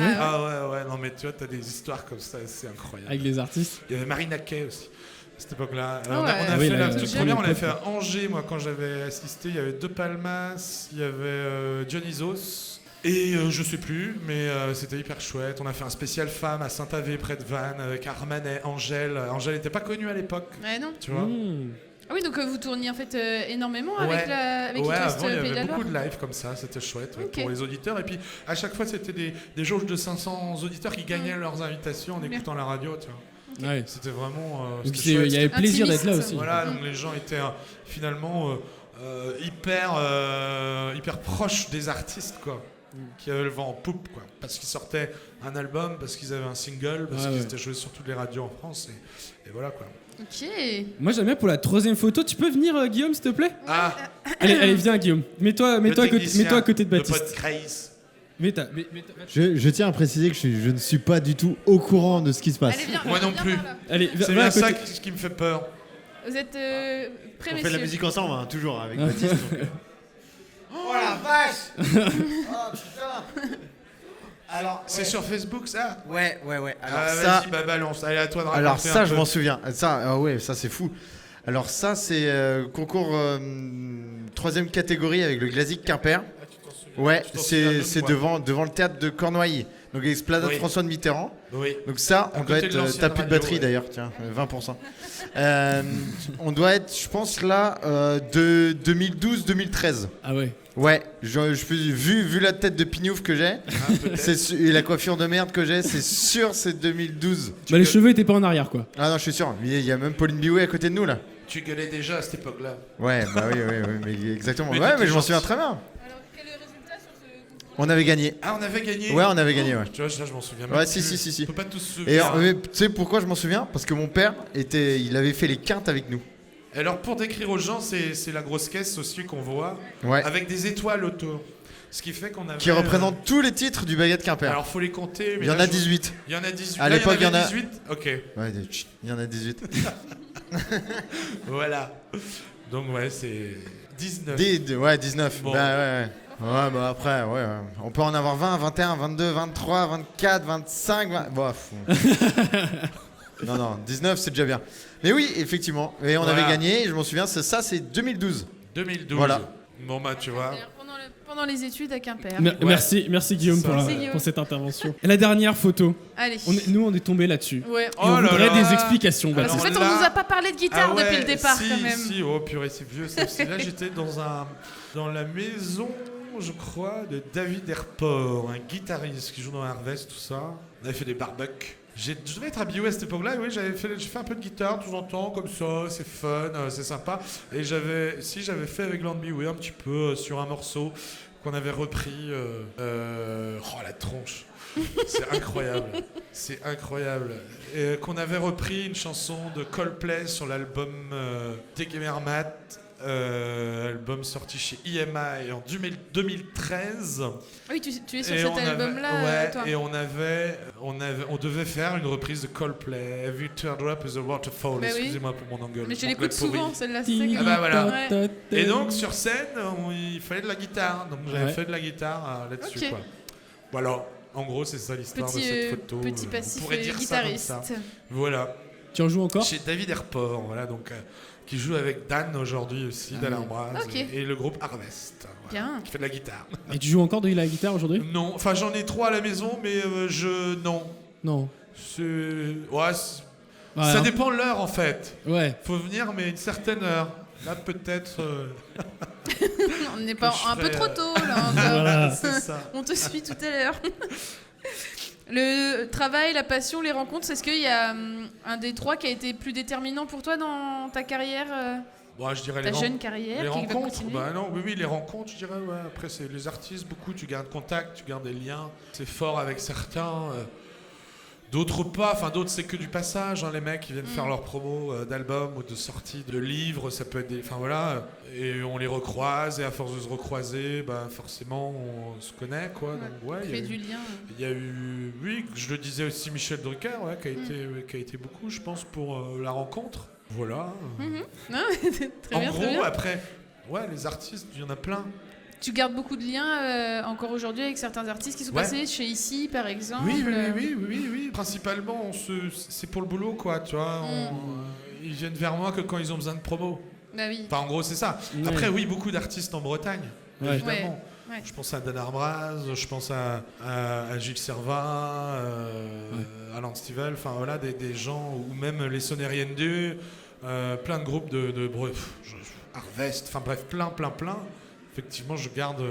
Speaker 1: ouais, non mais tu vois, t'as des histoires comme ça, c'est incroyable.
Speaker 2: Avec les artistes.
Speaker 1: Il y avait Marina Kaye aussi, à cette époque-là. On a fait la toute première, on l'avait fait à Angers, moi quand j'avais assisté, il y avait De Palmas, il y avait Dionysos. Et je sais plus, mais c'était hyper chouette. On a fait un spécial femme à Saint-Avé, près de Vannes, avec Armanet, Angèle. Angèle n'était pas connue à l'époque.
Speaker 3: Non.
Speaker 1: Tu vois.
Speaker 3: Ah oui, donc vous tourniez en fait énormément avec It West
Speaker 1: avant, il y
Speaker 3: Pays de la
Speaker 1: avait
Speaker 3: Loire.
Speaker 1: beaucoup de live comme ça, c'était chouette pour les auditeurs. Et puis à chaque fois, c'était des jauges de 500 auditeurs qui gagnaient leurs invitations en écoutant la radio. Tu vois. C'était vraiment.
Speaker 2: Il y avait plaisir d'être là aussi.
Speaker 1: Voilà, donc les gens étaient finalement hyper proches des artistes, quoi. Qui avaient le vent en poupe, quoi. Parce qu'ils sortaient un album, parce qu'ils avaient un single, parce qu'ils étaient joués sur toutes les radios en France. Et voilà, quoi.
Speaker 2: Moi j'aime bien pour la 3e photo. Tu peux venir Guillaume s'il te plaît? Allez viens Guillaume. Mets-toi à côté de Baptiste.
Speaker 4: Je tiens à préciser que je ne suis pas du tout au courant de ce qui se passe.
Speaker 1: Moi non plus.
Speaker 2: C'est
Speaker 1: bien ça qui me fait peur.
Speaker 3: Vous êtes prêts, messieurs?
Speaker 4: On fait de la musique ensemble, hein, toujours avec Baptiste. Oh la vache. Oh putain. Alors,
Speaker 1: c'est sur Facebook ça?
Speaker 4: Ouais. Alors
Speaker 1: ça, vas-y, balance. Allez, à toi de raconter.
Speaker 4: Alors ça, je m'en souviens. Ça, ça c'est fou. Alors ça, c'est concours 3e catégorie avec le Glazik Quimper. Ouais, c'est devant le théâtre de Cornouailles. Donc Esplanade François de Mitterrand. Donc ça, on doit être... T'as plus de batterie d'ailleurs, tiens, 20%. On doit être, je pense là, de 2012-2013.
Speaker 2: Ah ouais.
Speaker 4: Ouais, vu la tête de pignouf que j'ai, et la coiffure de merde que j'ai, c'est sûr c'est 2012.
Speaker 2: Les cheveux étaient pas en arrière, quoi.
Speaker 4: Ah non, je suis sûr. Il y a même Pauline Biouet à côté de nous là.
Speaker 1: Tu gueulais déjà à cette époque-là.
Speaker 4: Ouais, bah oui, mais exactement. Mais je m'en souviens très bien.
Speaker 3: Alors, quel est le résultat sur ce concours?
Speaker 4: On avait gagné.
Speaker 1: Ah, on avait gagné?
Speaker 4: Ouais, on avait gagné, ouais.
Speaker 1: Tu vois, je m'en souviens.
Speaker 4: Ouais, si.
Speaker 1: On peut pas tous se souvenir.
Speaker 4: Et tu sais pourquoi je m'en souviens? Parce que mon père il avait fait les quintes avec nous.
Speaker 1: Alors pour décrire aux gens, c'est la grosse caisse aussi qu'on voit, avec des étoiles autour. Ce qui fait qu'on avait...
Speaker 4: Qui représente tous les titres du Baguette Quimper.
Speaker 1: Alors faut les compter. Mais
Speaker 4: il y en a 18.
Speaker 1: Il y en a 18.
Speaker 4: À l'époque, il y en a
Speaker 1: 18. Ok.
Speaker 4: Ouais, il y en a 18.
Speaker 1: Voilà. Donc c'est 19.
Speaker 4: 19.
Speaker 1: Bon.
Speaker 4: Ouais, bah après, on peut en avoir 20, 21, 22, 23, 24, 25, 20... Bof. Non, 19, c'est déjà bien. Mais oui, effectivement. Et on avait gagné, je m'en souviens, ça, c'est 2012.
Speaker 1: 2012.
Speaker 4: Voilà.
Speaker 1: Bon, bah, tu vois.
Speaker 3: Pendant les études à Quimper.
Speaker 2: Merci Guillaume pour cette intervention. Et la dernière photo.
Speaker 3: Allez.
Speaker 2: On est tombé là-dessus.
Speaker 3: Ouais.
Speaker 2: Et on voudrait des explications.
Speaker 3: Parce qu'en fait, on nous a pas parlé de guitare depuis le départ, quand même.
Speaker 1: Si, oh purée, c'est vieux. Là, j'étais dans la maison, je crois, de David Herport, un guitariste qui joue dans Harvest, tout ça. On avait fait des barbecues. Je devais être habillé à cette époque-là, et oui, j'ai fait un peu de guitare de temps en temps, comme ça, c'est fun, c'est sympa. Et j'avais fait avec Land Me, oui, un petit peu sur un morceau qu'on avait repris. Oh, la tronche! C'est incroyable. Et qu'on avait repris une chanson de Coldplay sur l'album Degemermat, album sorti chez EMI en 2013.
Speaker 3: Oui, tu es sur cet album-là, toi.
Speaker 1: Et on devait faire une reprise de Coldplay, Every Teardrop is a Waterfall. Excusez-moi pour mon angle.
Speaker 3: Mais je l'écoute souvent, celle-là.
Speaker 1: Voilà.
Speaker 3: Ouais.
Speaker 1: Et donc sur scène, il fallait de la guitare. Donc j'avais fait de la guitare là-dessus.
Speaker 3: Okay.
Speaker 1: Quoi. Voilà. En gros, c'est ça l'histoire de cette photo.
Speaker 3: Petit passif
Speaker 1: on pourrait dire
Speaker 3: guitariste.
Speaker 1: Ça comme ça. Voilà.
Speaker 2: Tu en joues encore?
Speaker 1: Chez David Herport, voilà, donc qui joue avec Dan aujourd'hui aussi, Dan Arbraz, et le groupe Harvest, voilà, qui fait de la guitare.
Speaker 2: Et tu joues encore de la guitare aujourd'hui?
Speaker 1: Non, enfin j'en ai 3 à la maison, mais
Speaker 2: Non.
Speaker 1: Ça dépend de l'heure en fait.
Speaker 2: Ouais.
Speaker 1: Faut venir, mais une certaine heure. Là peut-être.
Speaker 3: On n'est pas un peu trop tôt là.
Speaker 2: Voilà.
Speaker 1: C'est ça.
Speaker 3: On te suit tout à l'heure. Le travail, la passion, les rencontres, est-ce qu'il y a un des 3 qui a été plus déterminant pour toi dans ta carrière,
Speaker 1: Je dirais
Speaker 3: ta jeune carrière?
Speaker 1: Les rencontres, oui, les rencontres, je dirais, ouais. Après, c'est les artistes, beaucoup, tu gardes contact, tu gardes des liens. C'est fort avec certains. D'autres pas, enfin d'autres c'est que du passage, hein, les mecs qui viennent faire leur promo d'albums ou de sorties de livres, ça peut être des... Enfin voilà, et on les recroise, et à force de se recroiser, forcément on se connaît, quoi. Donc ouais, il y a
Speaker 3: du lien.
Speaker 1: Il y a eu, oui, je le disais aussi, Michel Drucker, qui a été beaucoup, je pense, pour la rencontre. Voilà.
Speaker 3: Non, très bien,
Speaker 1: en gros, après, les artistes, il y en a plein.
Speaker 3: Tu gardes beaucoup de liens encore aujourd'hui avec certains artistes qui sont passés chez Ici, par exemple.
Speaker 1: Oui. Principalement, c'est pour le boulot, quoi. Tu vois, ils viennent vers moi que quand ils ont besoin de promo.
Speaker 3: Bah oui.
Speaker 1: Enfin, en gros, c'est ça. Après, oui, beaucoup d'artistes en Bretagne, évidemment.
Speaker 3: Ouais.
Speaker 1: Je pense à Dan Arbraz, je pense à Gilles Servat, Alan Stivell, enfin voilà, des gens, ou même les Sonériennes 2, plein de groupes de Harvest, enfin bref, plein. Effectivement, je garde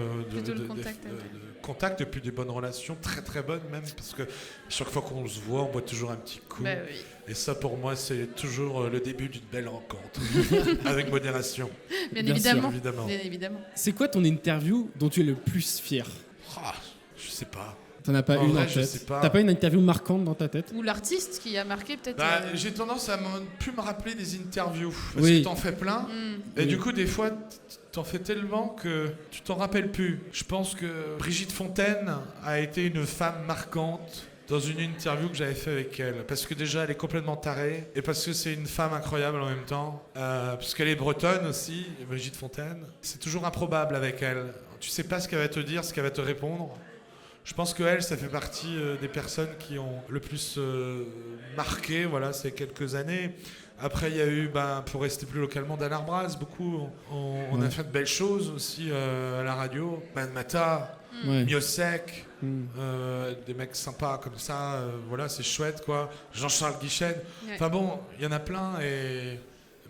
Speaker 1: contact et puis des bonnes relations, très très bonnes même, parce que chaque fois qu'on se voit, on boit toujours un petit coup.
Speaker 3: Bah oui.
Speaker 1: Et ça, pour moi, c'est toujours le début d'une belle rencontre, avec modération.
Speaker 3: Bien évidemment.
Speaker 2: C'est quoi ton interview dont tu es le plus fier?
Speaker 1: Je sais pas.
Speaker 2: T'en as pas une en tête? T'as pas une interview marquante dans ta tête?
Speaker 3: Ou l'artiste qui a marqué peut-être
Speaker 1: J'ai tendance à plus me rappeler des interviews, parce que t'en fais plein, et du coup, des fois, t'en fais tellement que tu t'en rappelles plus. Je pense que Brigitte Fontaine a été une femme marquante dans une interview que j'avais fait avec elle, parce que déjà elle est complètement tarée, et parce que c'est une femme incroyable en même temps, parce qu'elle est bretonne aussi, Brigitte Fontaine. C'est toujours improbable avec elle. Tu sais pas ce qu'elle va te dire, ce qu'elle va te répondre. Je pense qu'elle, ça fait partie des personnes qui ont le plus marqué, voilà, ces quelques années. Après, il y a eu, pour rester plus localement, Dan Arbraz, beaucoup. On a fait de belles choses aussi à la radio. Man Mata, Miosek, des mecs sympas comme ça. Voilà, c'est chouette, quoi. Jean-Charles Guichen. Enfin bon, il y en a plein.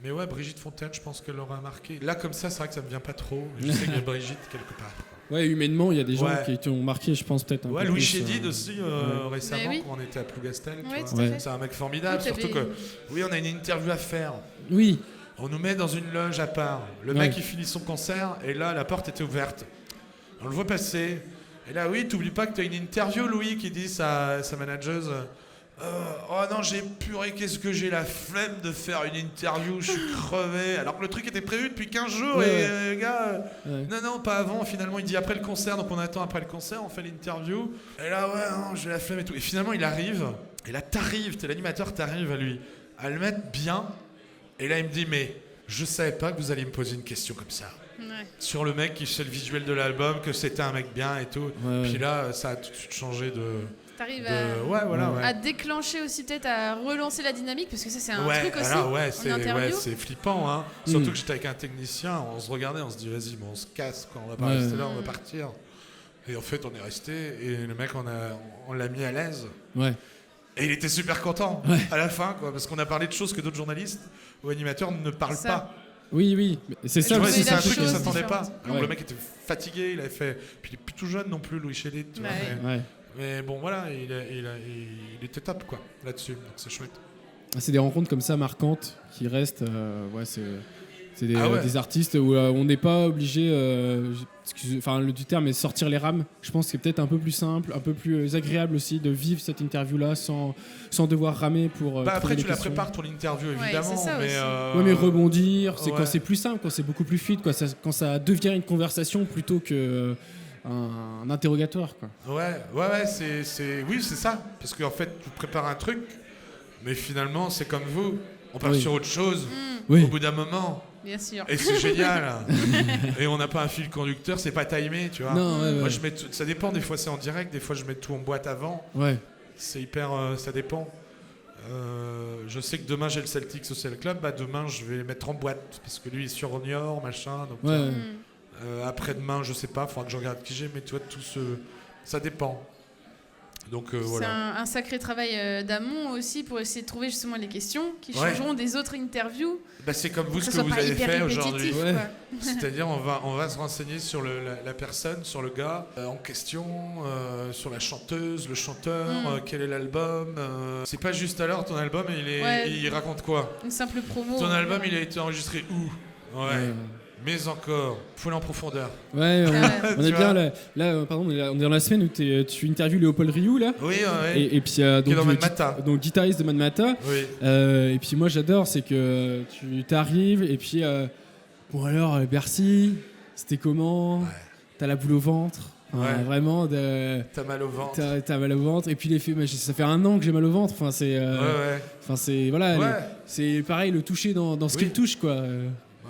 Speaker 1: Mais ouais, Brigitte Fontaine, je pense qu'elle l'aura marqué. Là, comme ça, c'est vrai que ça me vient pas trop. Je sais qu'il y a Brigitte quelque part.
Speaker 2: Ouais, humainement, il y a des gens qui t'ont marqué, je pense, peut-être un peu
Speaker 1: Louis
Speaker 2: plus,
Speaker 1: Chédid aussi, récemment, quand on était à Plougastel. C'est un mec formidable, surtout que, on a une interview à faire.
Speaker 2: Oui.
Speaker 1: On nous met dans une loge à part. Le mec, il finit son concert, et là, la porte était ouverte. On le voit passer. Et là, t'oublies pas que t'as une interview, Louis, qui dit sa manageuse... oh non, qu'est-ce que j'ai la flemme de faire une interview, je suis crevé. Alors que le truc était prévu depuis 15 jours et le gars, non, pas avant. Finalement, il dit après le concert, donc on attend après le concert, on fait l'interview. Et là, non, j'ai la flemme et tout. Et finalement, il arrive, et là, t'es l'animateur, t'arrives à lui, à le mettre bien. Et là, il me dit, mais je savais pas que vous alliez me poser une question comme ça. Sur le mec qui fait le visuel de l'album, que c'était un mec bien et tout. Puis là, ça a tout de suite changé
Speaker 3: T'arrives
Speaker 1: à
Speaker 3: déclencher aussi, peut-être à relancer la dynamique, parce que ça c'est un truc aussi
Speaker 1: c'est flippant, hein. Surtout que j'étais avec un technicien, on se regardait, on se dit vas-y, on se casse, quand on va pas rester là, on va partir. Et en fait on est resté, et le mec on l'a mis à l'aise. Et il était super content à la fin, quoi, parce qu'on a parlé de choses que d'autres journalistes ou animateurs ne parlent pas.
Speaker 2: Oui, c'est ça aussi.
Speaker 1: C'est un truc qu'il ne s'attendait pas. Alors, le mec était fatigué, il avait fait. Puis il est plus tout jeune non plus, Louis Chédid. Mais bon, voilà, il était top, quoi, là-dessus. Donc c'est chouette.
Speaker 2: C'est des rencontres comme ça marquantes qui restent. C'est des artistes où on n'est pas obligé, du terme est sortir les rames. Je pense que c'est peut-être un peu plus simple, un peu plus agréable aussi de vivre cette interview-là sans devoir ramer pour.
Speaker 1: Après, tu la prépares ton interview, évidemment.
Speaker 2: Mais rebondir, c'est quand c'est plus simple, quand c'est beaucoup plus fluide, quand ça devient une conversation plutôt que un interrogatoire, quoi.
Speaker 1: C'est ça. Parce qu'en fait, tu prépares un truc, mais finalement, c'est comme vous. On part sur autre chose au bout d'un moment.
Speaker 3: Bien sûr.
Speaker 1: Et c'est génial. Et on n'a pas un fil conducteur, c'est pas timé, tu vois. Moi, je mets ça dépend, des fois c'est en direct, des fois je mets tout en boîte avant. C'est hyper, ça dépend. Je sais que demain j'ai le Celtic Social Club, demain je vais les mettre en boîte parce que lui est sur Niort, machin. Donc, après-demain, je sais pas, faudra que je regarde qui j'ai, mais tu vois, ça dépend. Donc,
Speaker 3: c'est un sacré travail d'amont aussi pour essayer de trouver justement les questions qui changeront des autres interviews.
Speaker 1: C'est comme vous ce que vous avez fait aujourd'hui. C'est-à-dire on va se renseigner sur la personne, sur le gars en question, sur la chanteuse, le chanteur, quel est l'album. C'est pas juste alors ton album, il raconte quoi? Une simple promo. Ton album il a été enregistré où? Mais encore, faut aller en profondeur.
Speaker 2: On est bien là, pardon, on est dans la semaine où tu interviews Léopold Rioux là. Et puis donc guitariste de Mad Mata. Et puis moi j'adore, c'est que tu t'arrives et puis bon alors Bercy, c'était comment? T'as la boule au ventre. Vraiment
Speaker 1: t'as mal au ventre.
Speaker 2: T'as mal au ventre et puis ça fait 1 an que j'ai mal au ventre. Enfin c'est c'est c'est pareil, le toucher dans ce qu'il touche, quoi.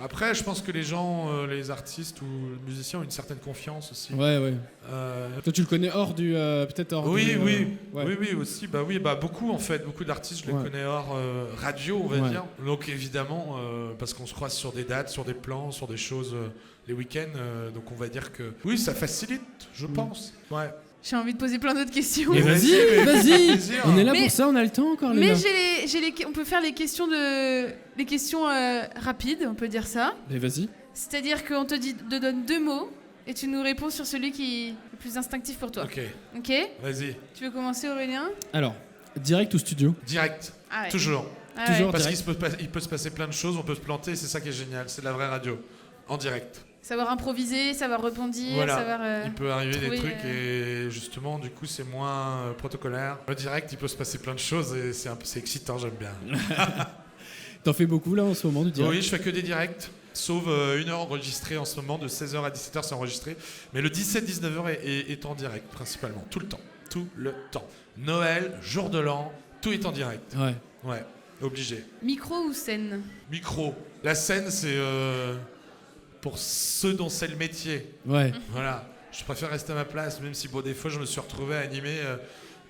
Speaker 1: Après, je pense que les gens, les artistes ou les musiciens ont une certaine confiance aussi.
Speaker 2: Toi, tu le connais hors du... peut-être hors
Speaker 1: Oui, aussi. Beaucoup, en fait. Beaucoup d'artistes, je les connais hors radio, on va dire. Donc, évidemment, parce qu'on se croise sur des dates, sur des plans, sur des choses les week-ends. Donc, on va dire que... Oui, ça facilite, je pense.
Speaker 3: J'ai envie de poser plein d'autres questions.
Speaker 2: Mais vas-y. On est là pour ça, on a le temps encore.
Speaker 3: On peut faire les questions rapides, on peut dire ça.
Speaker 2: Mais vas-y.
Speaker 3: C'est-à-dire qu'on te donne 2 mots et tu nous réponds sur celui qui est le plus instinctif pour toi. Ok. Vas-y. Tu veux commencer, Aurélien?
Speaker 2: Alors, direct ou studio?
Speaker 1: Direct. Toujours.
Speaker 2: Toujours.
Speaker 1: Parce qu'il peut se passer plein de choses, on peut se planter, c'est ça qui est génial, c'est de la vraie radio. En direct.
Speaker 3: Savoir improviser, savoir rebondir, savoir...
Speaker 1: il peut arriver des trucs et justement, du coup, c'est moins protocolaire. Le direct, il peut se passer plein de choses et c'est excitant, j'aime bien.
Speaker 2: T'en fais beaucoup là en ce moment du direct?
Speaker 1: Oui, je fais que des directs, sauf 1 heure enregistrée en ce moment, de 16h à 17h c'est enregistré. Mais le 17-19h est en direct, principalement, tout le temps. Tout le temps. Noël, jour de l'an, tout est en direct. Ouais, obligé.
Speaker 3: Micro ou scène?
Speaker 1: Micro. La scène, c'est... pour ceux dont c'est le métier. Voilà. Je préfère rester à ma place, même si des fois je me suis retrouvé à animer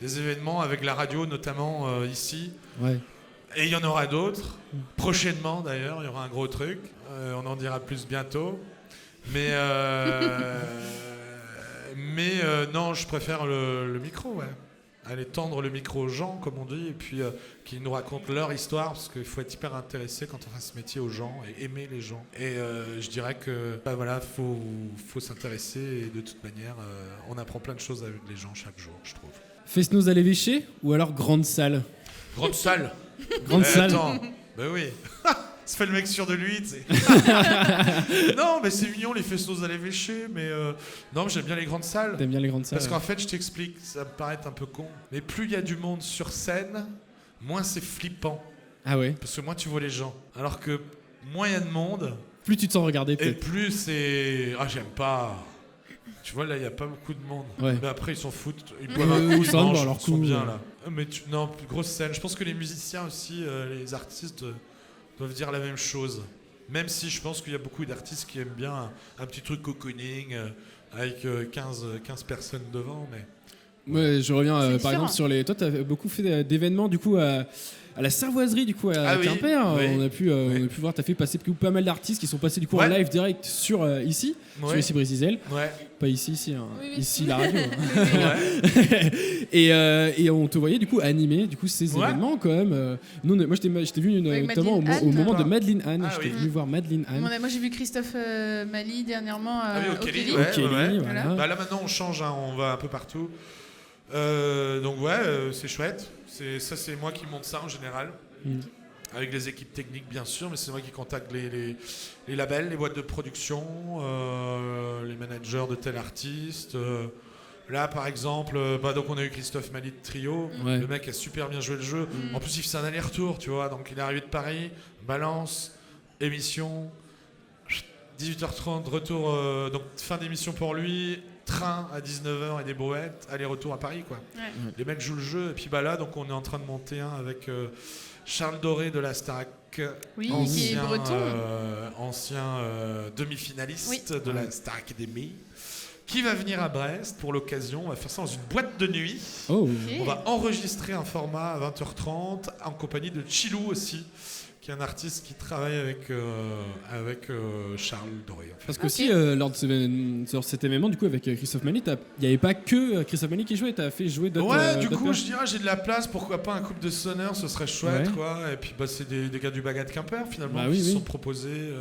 Speaker 1: des événements avec la radio, notamment ici. Et il y en aura d'autres. Prochainement d'ailleurs, il y aura un gros truc. On en dira plus bientôt. Mais non, je préfère le micro, aller tendre le micro aux gens, comme on dit, et puis qu'ils nous racontent leur histoire, parce qu'il faut être hyper intéressé quand on fait ce métier aux gens et aimer les gens. Et je dirais que faut s'intéresser, et de toute manière, on apprend plein de choses avec les gens chaque jour, je trouve.
Speaker 2: Fest-Noz à l'évêché ou alors grande salle?
Speaker 1: Grande salle.
Speaker 2: Grande salle.
Speaker 1: Attends, oui. Ça fait le mec sûr de lui, tu sais. Non, mais c'est mignon les Fest-Noz à l'évêché, mais non, j'aime bien les grandes salles.
Speaker 2: T'aimes bien les grandes salles?
Speaker 1: Parce qu'en fait, je t'explique, ça me paraît un peu con, mais plus il y a du monde sur scène, moins c'est flippant. Parce que moins tu vois les gens. Alors que moins il y a de monde,
Speaker 2: plus tu te sens regardé,
Speaker 1: et plus c'est... j'aime pas. Tu vois, là, il n'y a pas beaucoup de monde. Mais après, ils s'en foutent. Ils boivent un coup, ils sont bien, là. Mais non, plus grosse scène. Je pense que les musiciens aussi, les artistes... doivent dire la même chose. Même si je pense qu'il y a beaucoup d'artistes qui aiment bien un petit truc cocooning avec 15 personnes devant, mais
Speaker 2: Ouais, je reviens par exemple sur les. Toi, tu as beaucoup fait d'événements du coup à la Cervoiserie du coup à Quimper. Oui. On a pu voir, tu as fait passer pas mal d'artistes qui sont passés du coup en live direct sur ici, sur ici Brisizel. Ouais. Pas ici, hein. Ici la radio. Et on te voyait du coup animer du coup ces événements quand même. Nous, moi je t'ai vu notamment au moment de Madeleine Anne. J'étais venu voir Madeleine Anne.
Speaker 3: Moi j'ai vu Christophe Mali dernièrement
Speaker 1: au Kelly. Voilà. Bah, là maintenant on change, hein, on va un peu partout. Donc c'est chouette. C'est moi qui monte ça en général, avec les équipes techniques bien sûr, mais c'est moi qui contacte les labels, les boîtes de production, les managers de tel artiste. Là par exemple, donc on a eu Christophe Mali de Trio, le mec a super bien joué le jeu. En plus il fait un aller-retour, tu vois, donc il est arrivé de Paris, balance, émission, 18h30, retour, donc fin d'émission pour lui. Train à 19h et des brouettes, aller-retour à Paris, quoi. Ouais. Les mecs jouent le jeu, et puis là, donc on est en train de monter un avec Charles Doré de la Starac, ancien demi-finaliste de la Star Academy, qui va venir à Brest pour l'occasion. On va faire ça dans une boîte de nuit. On va enregistrer un format à 20h30 en compagnie de Chilou aussi, qui est un artiste qui travaille avec Charles Doré. En fait.
Speaker 2: Parce qu'aussi, lors de cet événement, du coup, avec Christophe Mali, il n'y avait pas que Christophe Mali qui jouait, tu as fait jouer d'autres.
Speaker 1: Ouais, du coup, je dirais, j'ai de la place, pourquoi pas un couple de sonneurs, ce serait chouette, quoi. Et puis, c'est des gars du Bagat de Quimper, finalement, qui se sont proposés,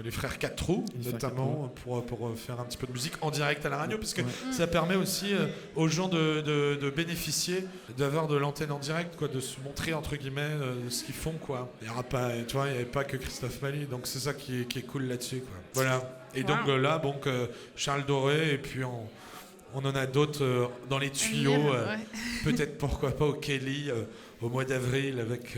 Speaker 1: les frères Quattrou, notamment, pour faire un petit peu de musique en direct à la radio, parce que ça permet aussi aux gens de bénéficier, d'avoir de l'antenne en direct, quoi, de se montrer, entre guillemets, ce qu'ils font, quoi. Il n'y avait pas que Christophe Mali, donc c'est ça qui est cool là-dessus, quoi. Voilà. Et donc là, Charles Doré, et puis on en a d'autres dans les tuyaux. Peut-être pourquoi pas au Kelly au mois d'avril avec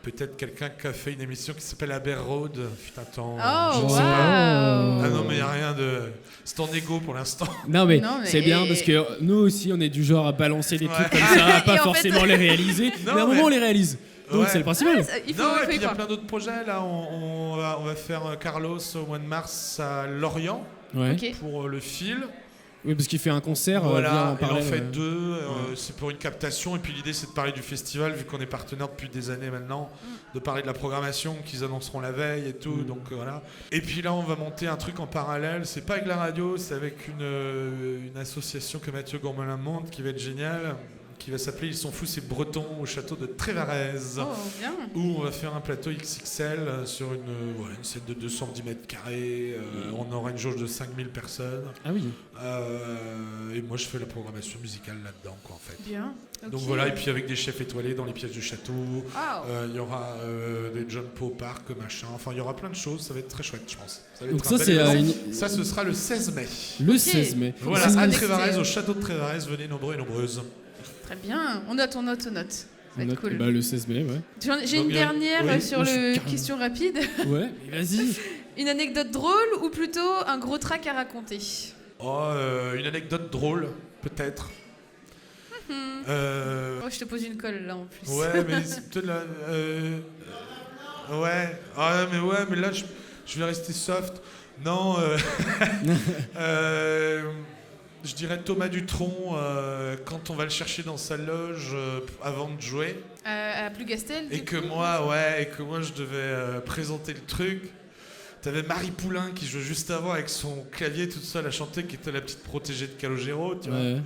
Speaker 1: peut-être quelqu'un qui a fait une émission qui s'appelle Aber Road. Putain, je ne sais pas. Ah non, mais il n'y a rien de. C'est ton ego pour l'instant.
Speaker 2: Non, mais c'est bien parce que nous aussi, on est du genre à balancer des trucs comme ça, à pas forcément les réaliser. Mais à un moment, on les réalise. Donc c'est le principal.
Speaker 1: Et puis il y a plein d'autres projets. Là, on va faire Carlos au mois de mars à Lorient pour le fil.
Speaker 2: Oui, parce qu'il fait un concert.
Speaker 1: Voilà, et en fait deux. C'est pour une captation. Et puis l'idée, c'est de parler du festival, vu qu'on est partenaire depuis des années maintenant, de parler de la programmation qu'ils annonceront la veille et tout. Donc voilà. Et puis là, on va monter un truc en parallèle. C'est pas avec la radio, c'est avec une association que Mathieu Gourmelin monte, qui va être géniale, qui va s'appeler Ils sont fous, c'est breton, au château de Trévarez, où on va faire un plateau XXL sur une scène de 210 mètres carrés. On aura une jauge de 5000 personnes.
Speaker 2: Ah oui.
Speaker 1: Et moi, je fais la programmation musicale là-dedans, quoi, en fait.
Speaker 3: Bien. Okay.
Speaker 1: Donc voilà, et puis avec des chefs étoilés dans les pièces du château. Il y aura des John Poe Park, machin. Enfin, il y aura plein de choses. Ça va être très chouette, je pense.
Speaker 2: Donc ça,
Speaker 1: ce sera le 16 mai.
Speaker 2: Le 16 mai.
Speaker 1: Voilà, à Trévarez, au château de Trévarez. Venez nombreux et nombreuses.
Speaker 3: Très bien, on note. Ça va être cool.
Speaker 2: Le 16 mai,
Speaker 3: J'ai une dernière sur le question rapide.
Speaker 2: Ouais, mais vas-y.
Speaker 3: Une anecdote drôle ou plutôt un gros trac à raconter?
Speaker 1: Une anecdote drôle, peut-être.
Speaker 3: Je te pose une colle là en plus.
Speaker 1: Ouais, mais c'est peut-être là. Mais là, je vais rester soft. Non. Je dirais Thomas Dutronc, quand on va le chercher dans sa loge avant de jouer.
Speaker 3: À Plougastel.
Speaker 1: Et que moi, je devais présenter le truc. T'avais Marie Poulain qui jouait juste avant avec son clavier toute seule à chanter, qui était la petite protégée de Calogero, tu vois.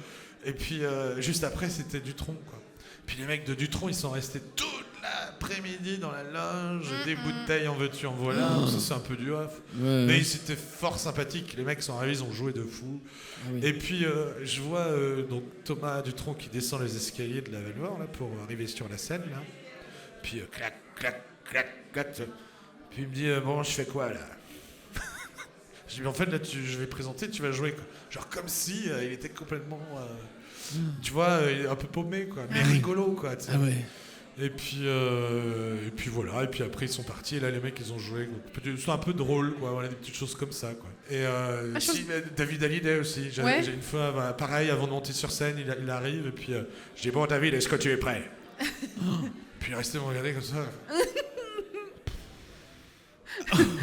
Speaker 1: Et puis juste après, c'était Dutronc, quoi. Puis les mecs de Dutronc, ils sont restés toute l'après-midi dans la loge, des bouteilles en veux-tu, en voilà. Ça, c'est un peu du off. Mais ils étaient fort sympathiques. Les mecs sont arrivés, ils ont joué de fou. Et puis, je vois donc Thomas Dutronc qui descend les escaliers de la Valloire là, pour arriver sur la scène. Là. Puis, clac, clac, clac, clac. Puis il me dit, bon, je fais quoi là? Je dis, en fait, là, je vais présenter, tu vas jouer. Quoi. Genre comme si il était complètement... tu vois, un peu paumé, quoi, mais rigolo, quoi.
Speaker 2: Ah ouais.
Speaker 1: Et puis voilà, et puis après ils sont partis, et là les mecs ils ont joué, c'est un peu drôle, quoi, voilà, des petites choses comme ça, quoi. Et David Hallyday aussi, j'ai une fois, pareil, avant de monter sur scène, il arrive, et puis je dis, bon David, est-ce que tu es prêt? Puis il restait me regarder comme ça.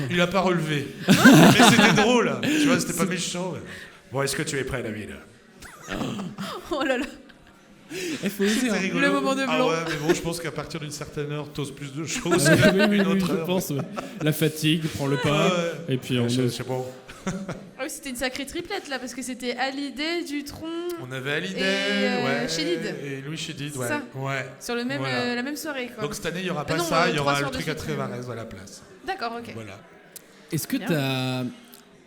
Speaker 1: Il a pas relevé, mais c'était drôle, tu vois, c'était pas méchant. Bon, est-ce que tu es prêt, David?
Speaker 3: Oh là là.
Speaker 2: Il faut oser,
Speaker 3: le moment de blanc.
Speaker 1: Ah ouais, mais bon, je pense qu'à partir d'une certaine heure, t'oses plus de choses qu'une autre heure.
Speaker 2: Je pense. La fatigue prend le pas. Et puis
Speaker 1: je sais pas.
Speaker 3: Ah oui, c'était une sacrée triplette là, parce que c'était Hallyday, Dutronc.
Speaker 1: On avait Hallyday,
Speaker 3: Chédid.
Speaker 1: Et Louis Chédid,
Speaker 3: ouais. Ça.
Speaker 1: Ouais.
Speaker 3: Sur le même, la même soirée, quoi.
Speaker 1: Donc cette année, il n'y aura pas ça, il y aura le truc à Trévarez à la place.
Speaker 3: D'accord, ok.
Speaker 1: Voilà.
Speaker 2: Est-ce que tu as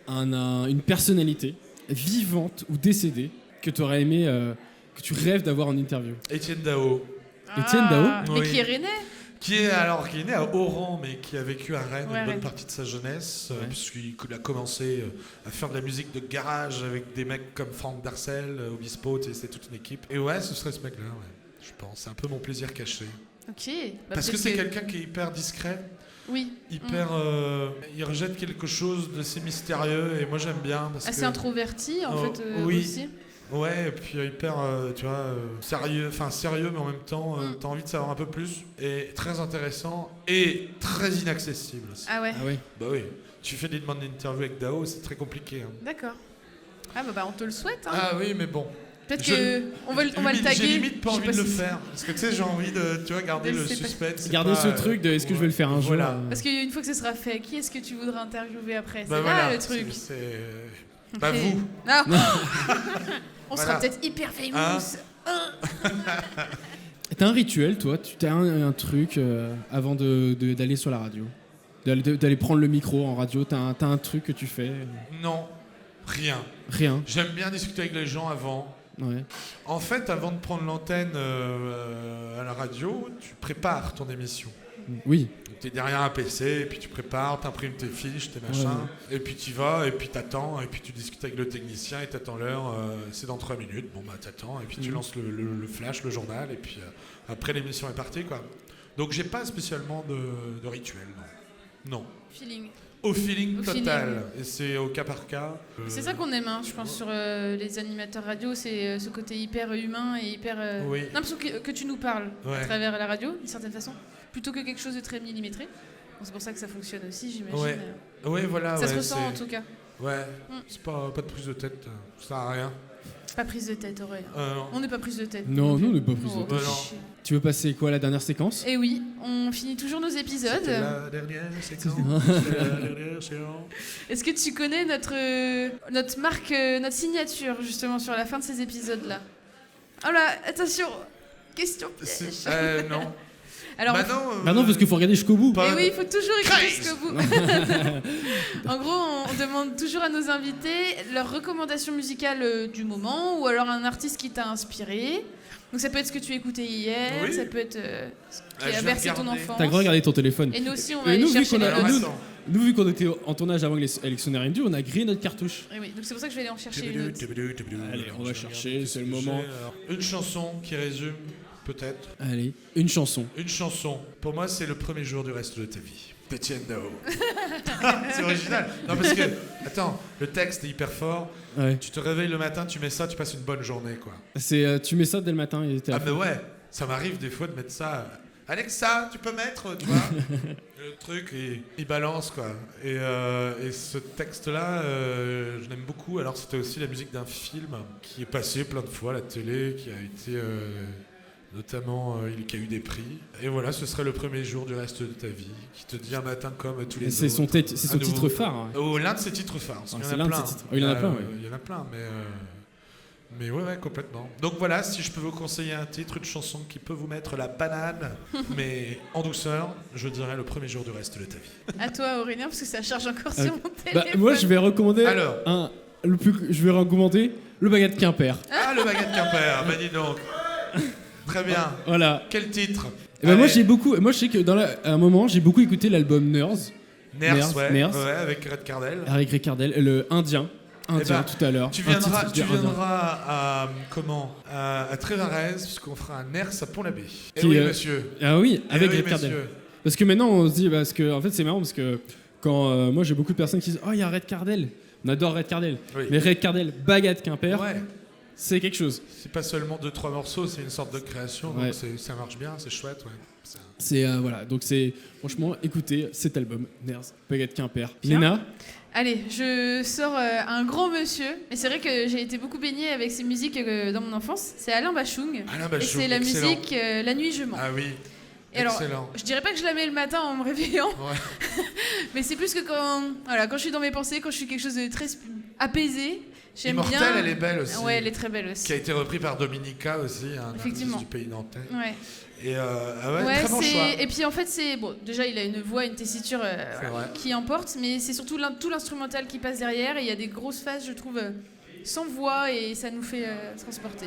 Speaker 2: une personnalité vivante ou décédée que tu aurais aimé, que tu rêves d'avoir en interview?
Speaker 1: Étienne Dao.
Speaker 2: Étienne Dao?
Speaker 3: Mais qui est rennais?
Speaker 1: Qui est né à Oran, mais qui a vécu à Rennes une bonne partie de sa jeunesse, puisqu'il a commencé à faire de la musique de garage avec des mecs comme Franck Darcel, Obispo, c'était toute une équipe. Et ouais, ce serait ce mec-là, je pense. C'est un peu mon plaisir caché.
Speaker 3: Ok.
Speaker 1: Parce que c'est quelqu'un qui est hyper discret.
Speaker 3: Oui.
Speaker 1: Hyper. Il rejette quelque chose d'assez mystérieux, et moi j'aime bien.
Speaker 3: Assez introverti, en fait,
Speaker 1: oui.
Speaker 3: aussi.
Speaker 1: Ouais, et puis hyper, tu vois, sérieux, mais en même temps, t'as envie de savoir un peu plus, et très intéressant, et très inaccessible aussi.
Speaker 3: Ah ouais.
Speaker 1: Bah oui, tu fais des demandes d'interview avec Dao, c'est très compliqué.
Speaker 3: D'accord. Ah bah on te le souhaite.
Speaker 1: Ah oui, mais bon.
Speaker 3: Peut-être qu'on va le taguer.
Speaker 1: J'ai limite pas envie de le faire, parce que tu sais, j'ai envie de, tu vois, garder le suspense.
Speaker 2: Garder ce truc de est-ce que je vais le faire un jour.
Speaker 3: Parce qu'une fois que ce sera fait, qui est-ce que tu voudras interviewer après? C'est
Speaker 1: là
Speaker 3: le truc.
Speaker 1: Bah vous.
Speaker 3: Non. On sera peut-être hyper famous.
Speaker 2: T'as un rituel, toi? Tu as un truc avant d'aller sur la radio? D'aller prendre le micro en radio? T'as un truc que tu fais?
Speaker 1: Non, rien. J'aime bien discuter avec les gens avant.
Speaker 2: Ouais.
Speaker 1: En fait, avant de prendre l'antenne à la radio, tu prépares ton émission.
Speaker 2: Oui.
Speaker 1: Tu es derrière un PC, et puis tu prépares, t'imprimes tes fiches, tes machins, et puis tu vas, et puis t'attends, et puis tu discutes avec le technicien, et t'attends l'heure, c'est dans 3 minutes, bon bah t'attends, et puis tu lances le flash, le journal, et puis après l'émission est partie, quoi. Donc j'ai pas spécialement de rituel, non.
Speaker 3: Feeling.
Speaker 1: Au feeling total, et c'est au cas par cas.
Speaker 3: C'est ça qu'on aime, je pense, sur les animateurs radio, c'est ce côté hyper humain et hyper... l'impression que tu nous parles à travers la radio, d'une certaine façon, plutôt que quelque chose de très millimétré. Bon, c'est pour ça que ça fonctionne aussi, j'imagine.
Speaker 1: Ouais, voilà.
Speaker 3: Ça se ressent en tout cas.
Speaker 1: Ouais, c'est pas de prise de tête, ça sert à rien.
Speaker 3: Pas prise de tête, Aurélien. On n'est pas prise de tête.
Speaker 2: Non, nous on n'est pas prise de tête. Tu veux passer quoi, la dernière séquence?
Speaker 3: Eh oui, on finit toujours nos épisodes.
Speaker 1: C'était la dernière séquence.
Speaker 3: Est-ce que tu connais notre marque, notre signature justement sur la fin de ces épisodes-là? Oh là, attention, question piège.
Speaker 1: Non.
Speaker 3: Alors,
Speaker 2: non, parce qu'il faut regarder jusqu'au bout.
Speaker 3: Et oui, il faut toujours écouter jusqu'au bout. En gros, on demande toujours à nos invités leurs recommandations musicales du moment, ou alors un artiste qui t'a inspiré. Donc ça peut être ce que tu écoutais hier, ça peut être ce qui a bercé ton enfance.
Speaker 2: T'as regardé ton téléphone.
Speaker 3: Et nous aussi, on va aller chercher les notes.
Speaker 2: Nous, vu qu'on était en tournage avant l'élection RND, on a grillé notre cartouche.
Speaker 3: Et oui, donc c'est pour ça que je vais aller en chercher une autre.
Speaker 2: Allez, on va chercher, c'est le moment.
Speaker 1: Une chanson qui résume, peut-être.
Speaker 2: Allez, une chanson.
Speaker 1: Une chanson. Pour moi, c'est le premier jour du reste de ta vie. Étienne Dao. C'est original. Non, parce que, attends, le texte est hyper fort.
Speaker 2: Ouais.
Speaker 1: Tu te réveilles le matin, tu mets ça, tu passes une bonne journée, quoi.
Speaker 2: Tu mets ça dès le matin.
Speaker 1: Mais ouais, ça m'arrive des fois de mettre ça. Alexa, tu peux mettre, tu vois, le truc, il balance, quoi. Et ce texte-là, je l'aime beaucoup. Alors, c'était aussi la musique d'un film qui est passé plein de fois à la télé, qui a été... notamment, qui a eu des prix. Et voilà, ce serait le premier jour du reste de ta vie, qui te dit un matin comme tous les autres.
Speaker 2: C'est son titre phare.
Speaker 1: Oh, l'un de ses titres phares.
Speaker 2: Il y en a plein. Il y en a plein,
Speaker 1: il y en a plein, mais ouais, complètement. Donc voilà, si je peux vous conseiller un titre, une chanson qui peut vous mettre la banane, mais en douceur, je dirais le premier jour du reste de ta vie.
Speaker 3: À toi, Aurélien, parce que ça charge encore sur mon téléphone.
Speaker 2: Moi, je vais recommander je vais recommander le Baguette Quimper.
Speaker 1: Ah, le Baguette Quimper, bah dis donc. Très bien.
Speaker 2: Voilà.
Speaker 1: Quel titre?
Speaker 2: Moi, je sais que à un moment, j'ai beaucoup écouté l'album Nerds.
Speaker 1: Nerds, avec Red Cardell.
Speaker 2: Avec Red Cardell, le Indien tout à l'heure.
Speaker 1: Tu viendras à Trévarez, puisqu'on fera un Nerds à Pont-l'Abbé. Oui, monsieur.
Speaker 2: Ah oui, avec Red Cardell. Parce que maintenant, on se dit, parce que en fait, c'est marrant parce que quand moi, j'ai beaucoup de personnes qui disent, oh, il y a Red Cardell. On adore Red Cardell. Oui. Mais Red Cardell, Baguette Quimper. Ouais. C'est quelque chose.
Speaker 1: C'est pas seulement 2-3 morceaux, c'est une sorte de création, donc ça marche bien, c'est chouette. Ouais.
Speaker 2: C'est voilà, donc c'est franchement, écoutez cet album, Nerds, Baguette Quimper. Léna?
Speaker 3: Allez, je sors un grand monsieur. Et c'est vrai que j'ai été beaucoup baignée avec ses musiques dans mon enfance. C'est Alain Bachung. Et c'est la musique La nuit je mens.
Speaker 1: Ah oui.
Speaker 3: Et alors, je dirais pas que je la mets le matin en me réveillant, mais c'est plus que quand je suis dans mes pensées, quand je suis quelque chose de très apaisé, j'aime bien.
Speaker 1: Immortelle, elle est belle aussi.
Speaker 3: Ouais, elle est très belle aussi.
Speaker 1: Qui a été repris par Dominica aussi, un artiste du pays nantais.
Speaker 3: Ouais.
Speaker 1: Et très bon choix.
Speaker 3: Et puis en fait, déjà il a une voix, une tessiture qui emporte, mais c'est surtout tout l'instrumental qui passe derrière, et il y a des grosses phases, je trouve, sans voix, et ça nous fait transporter.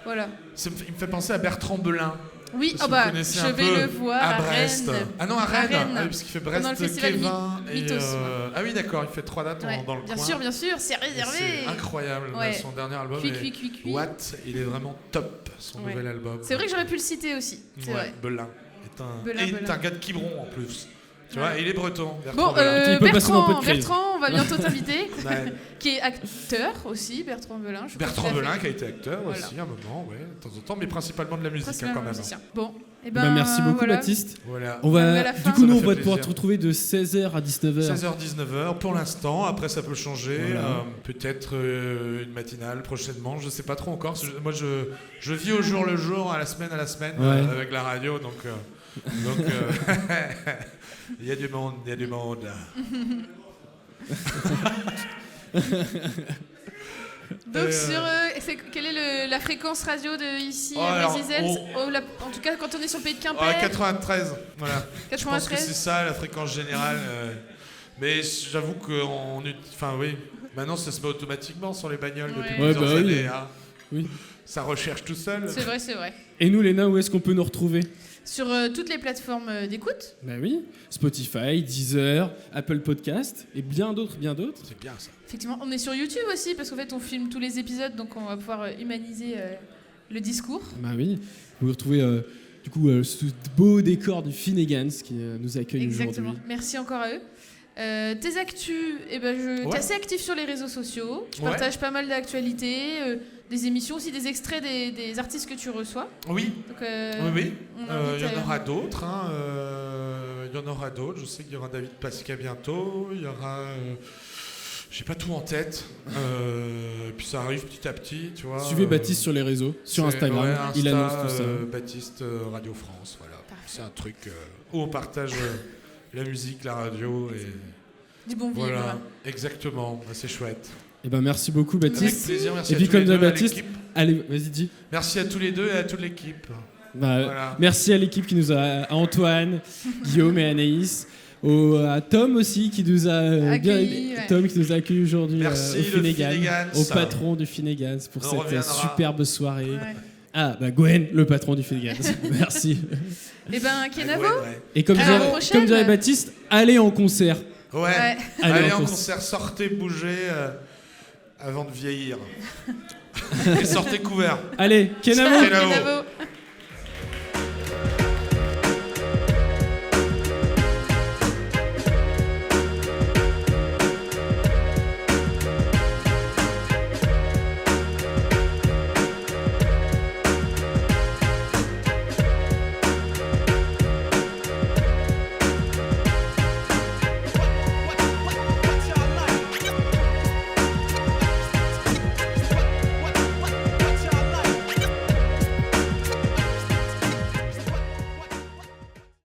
Speaker 3: Voilà. Il me fait penser à Bertrand Belin. Oui, je vais le voir à
Speaker 1: Brest.
Speaker 3: Rennes.
Speaker 1: Ah non, à Rennes. parce qu'il fait Brest,
Speaker 3: pendant le festival
Speaker 1: Kévin
Speaker 3: Mythos.
Speaker 1: Ah oui, d'accord, il fait 3 dates dans le
Speaker 3: bien
Speaker 1: coin.
Speaker 3: Bien sûr, c'est réservé.
Speaker 1: C'est incroyable, son dernier album. Watt, il est vraiment top, son nouvel album.
Speaker 3: C'est vrai que j'aurais pu le citer aussi. C'est vrai.
Speaker 1: Belin est un gars de Quiberon en plus. Tu vois, il est breton.
Speaker 3: Bertrand, on va bientôt t'inviter, qui est acteur aussi, Bertrand Belin.
Speaker 1: Bertrand Belin qui a été acteur aussi à un moment, de temps en temps, mais principalement de la musique quand même.
Speaker 3: Bon,
Speaker 2: merci beaucoup Baptiste.
Speaker 1: Voilà.
Speaker 2: On va pouvoir te retrouver de 16h à 19h.
Speaker 1: 16h-19h pour l'instant, après ça peut changer, peut-être une matinale prochainement, je sais pas trop encore. Moi je vis au jour le jour, à la semaine avec la radio, donc il y a du monde.
Speaker 3: Donc quelle est la fréquence radio de ici à Brésil en tout cas quand on est sur le pays de Quimper.
Speaker 1: 93, voilà.
Speaker 3: 93.
Speaker 1: Je pense que c'est ça la fréquence générale. Mais j'avoue que maintenant ça se met automatiquement sur les bagnoles depuis plusieurs années.
Speaker 2: Oui.
Speaker 1: Ça recherche tout seul.
Speaker 3: C'est vrai.
Speaker 2: Et nous Léna, où est-ce qu'on peut nous retrouver ?
Speaker 3: Sur toutes les plateformes d'écoute.
Speaker 2: Oui, Spotify, Deezer, Apple Podcast et bien d'autres.
Speaker 1: C'est bien ça.
Speaker 3: Effectivement, on est sur YouTube aussi parce qu'en fait on filme tous les épisodes, donc on va pouvoir humaniser le discours.
Speaker 2: Oui, vous vous retrouvez ce beau décor du Finnegan's qui nous accueille aujourd'hui.
Speaker 3: Exactement, merci encore à eux. Tes actus, t'es assez actif sur les réseaux sociaux, tu partages pas mal d'actualités, des émissions, aussi des extraits des artistes que tu reçois.
Speaker 1: Oui.
Speaker 3: Donc,
Speaker 1: oui. Il y en aura d'autres. Je sais qu'il y aura David Pasca bientôt. Il y aura. J'ai pas tout en tête. Puis ça arrive petit à petit, tu vois.
Speaker 2: Suivez Baptiste sur les réseaux, sur Instagram. Il annonce tout ça.
Speaker 1: Baptiste Radio France, voilà. Parfait. C'est un truc où on partage la musique, la radio et.
Speaker 3: Du bon vivre.
Speaker 1: Voilà, exactement. C'est chouette.
Speaker 2: Merci beaucoup Baptiste.
Speaker 1: Avec plaisir, merci
Speaker 2: et
Speaker 1: à
Speaker 2: puis
Speaker 1: tous
Speaker 2: comme
Speaker 1: les deux,
Speaker 2: Baptiste, allez, vas-y dis.
Speaker 1: Merci à tous les deux et à toute l'équipe.
Speaker 2: Voilà. Merci à l'équipe qui nous a, à Antoine, Guillaume et Anaïs, à Tom aussi qui nous a accueillis aujourd'hui au Finnegan's, au patron du Finnegan's pour cette superbe soirée. Ouais. Gwen, le patron du Finnegan's. Merci.
Speaker 3: Kenavo.
Speaker 2: Et comme dirait Baptiste, allez en concert.
Speaker 1: Ouais. Allez en concert, sortez, bougez avant de vieillir. Et sortez couverts.
Speaker 2: Allez, Kenavo.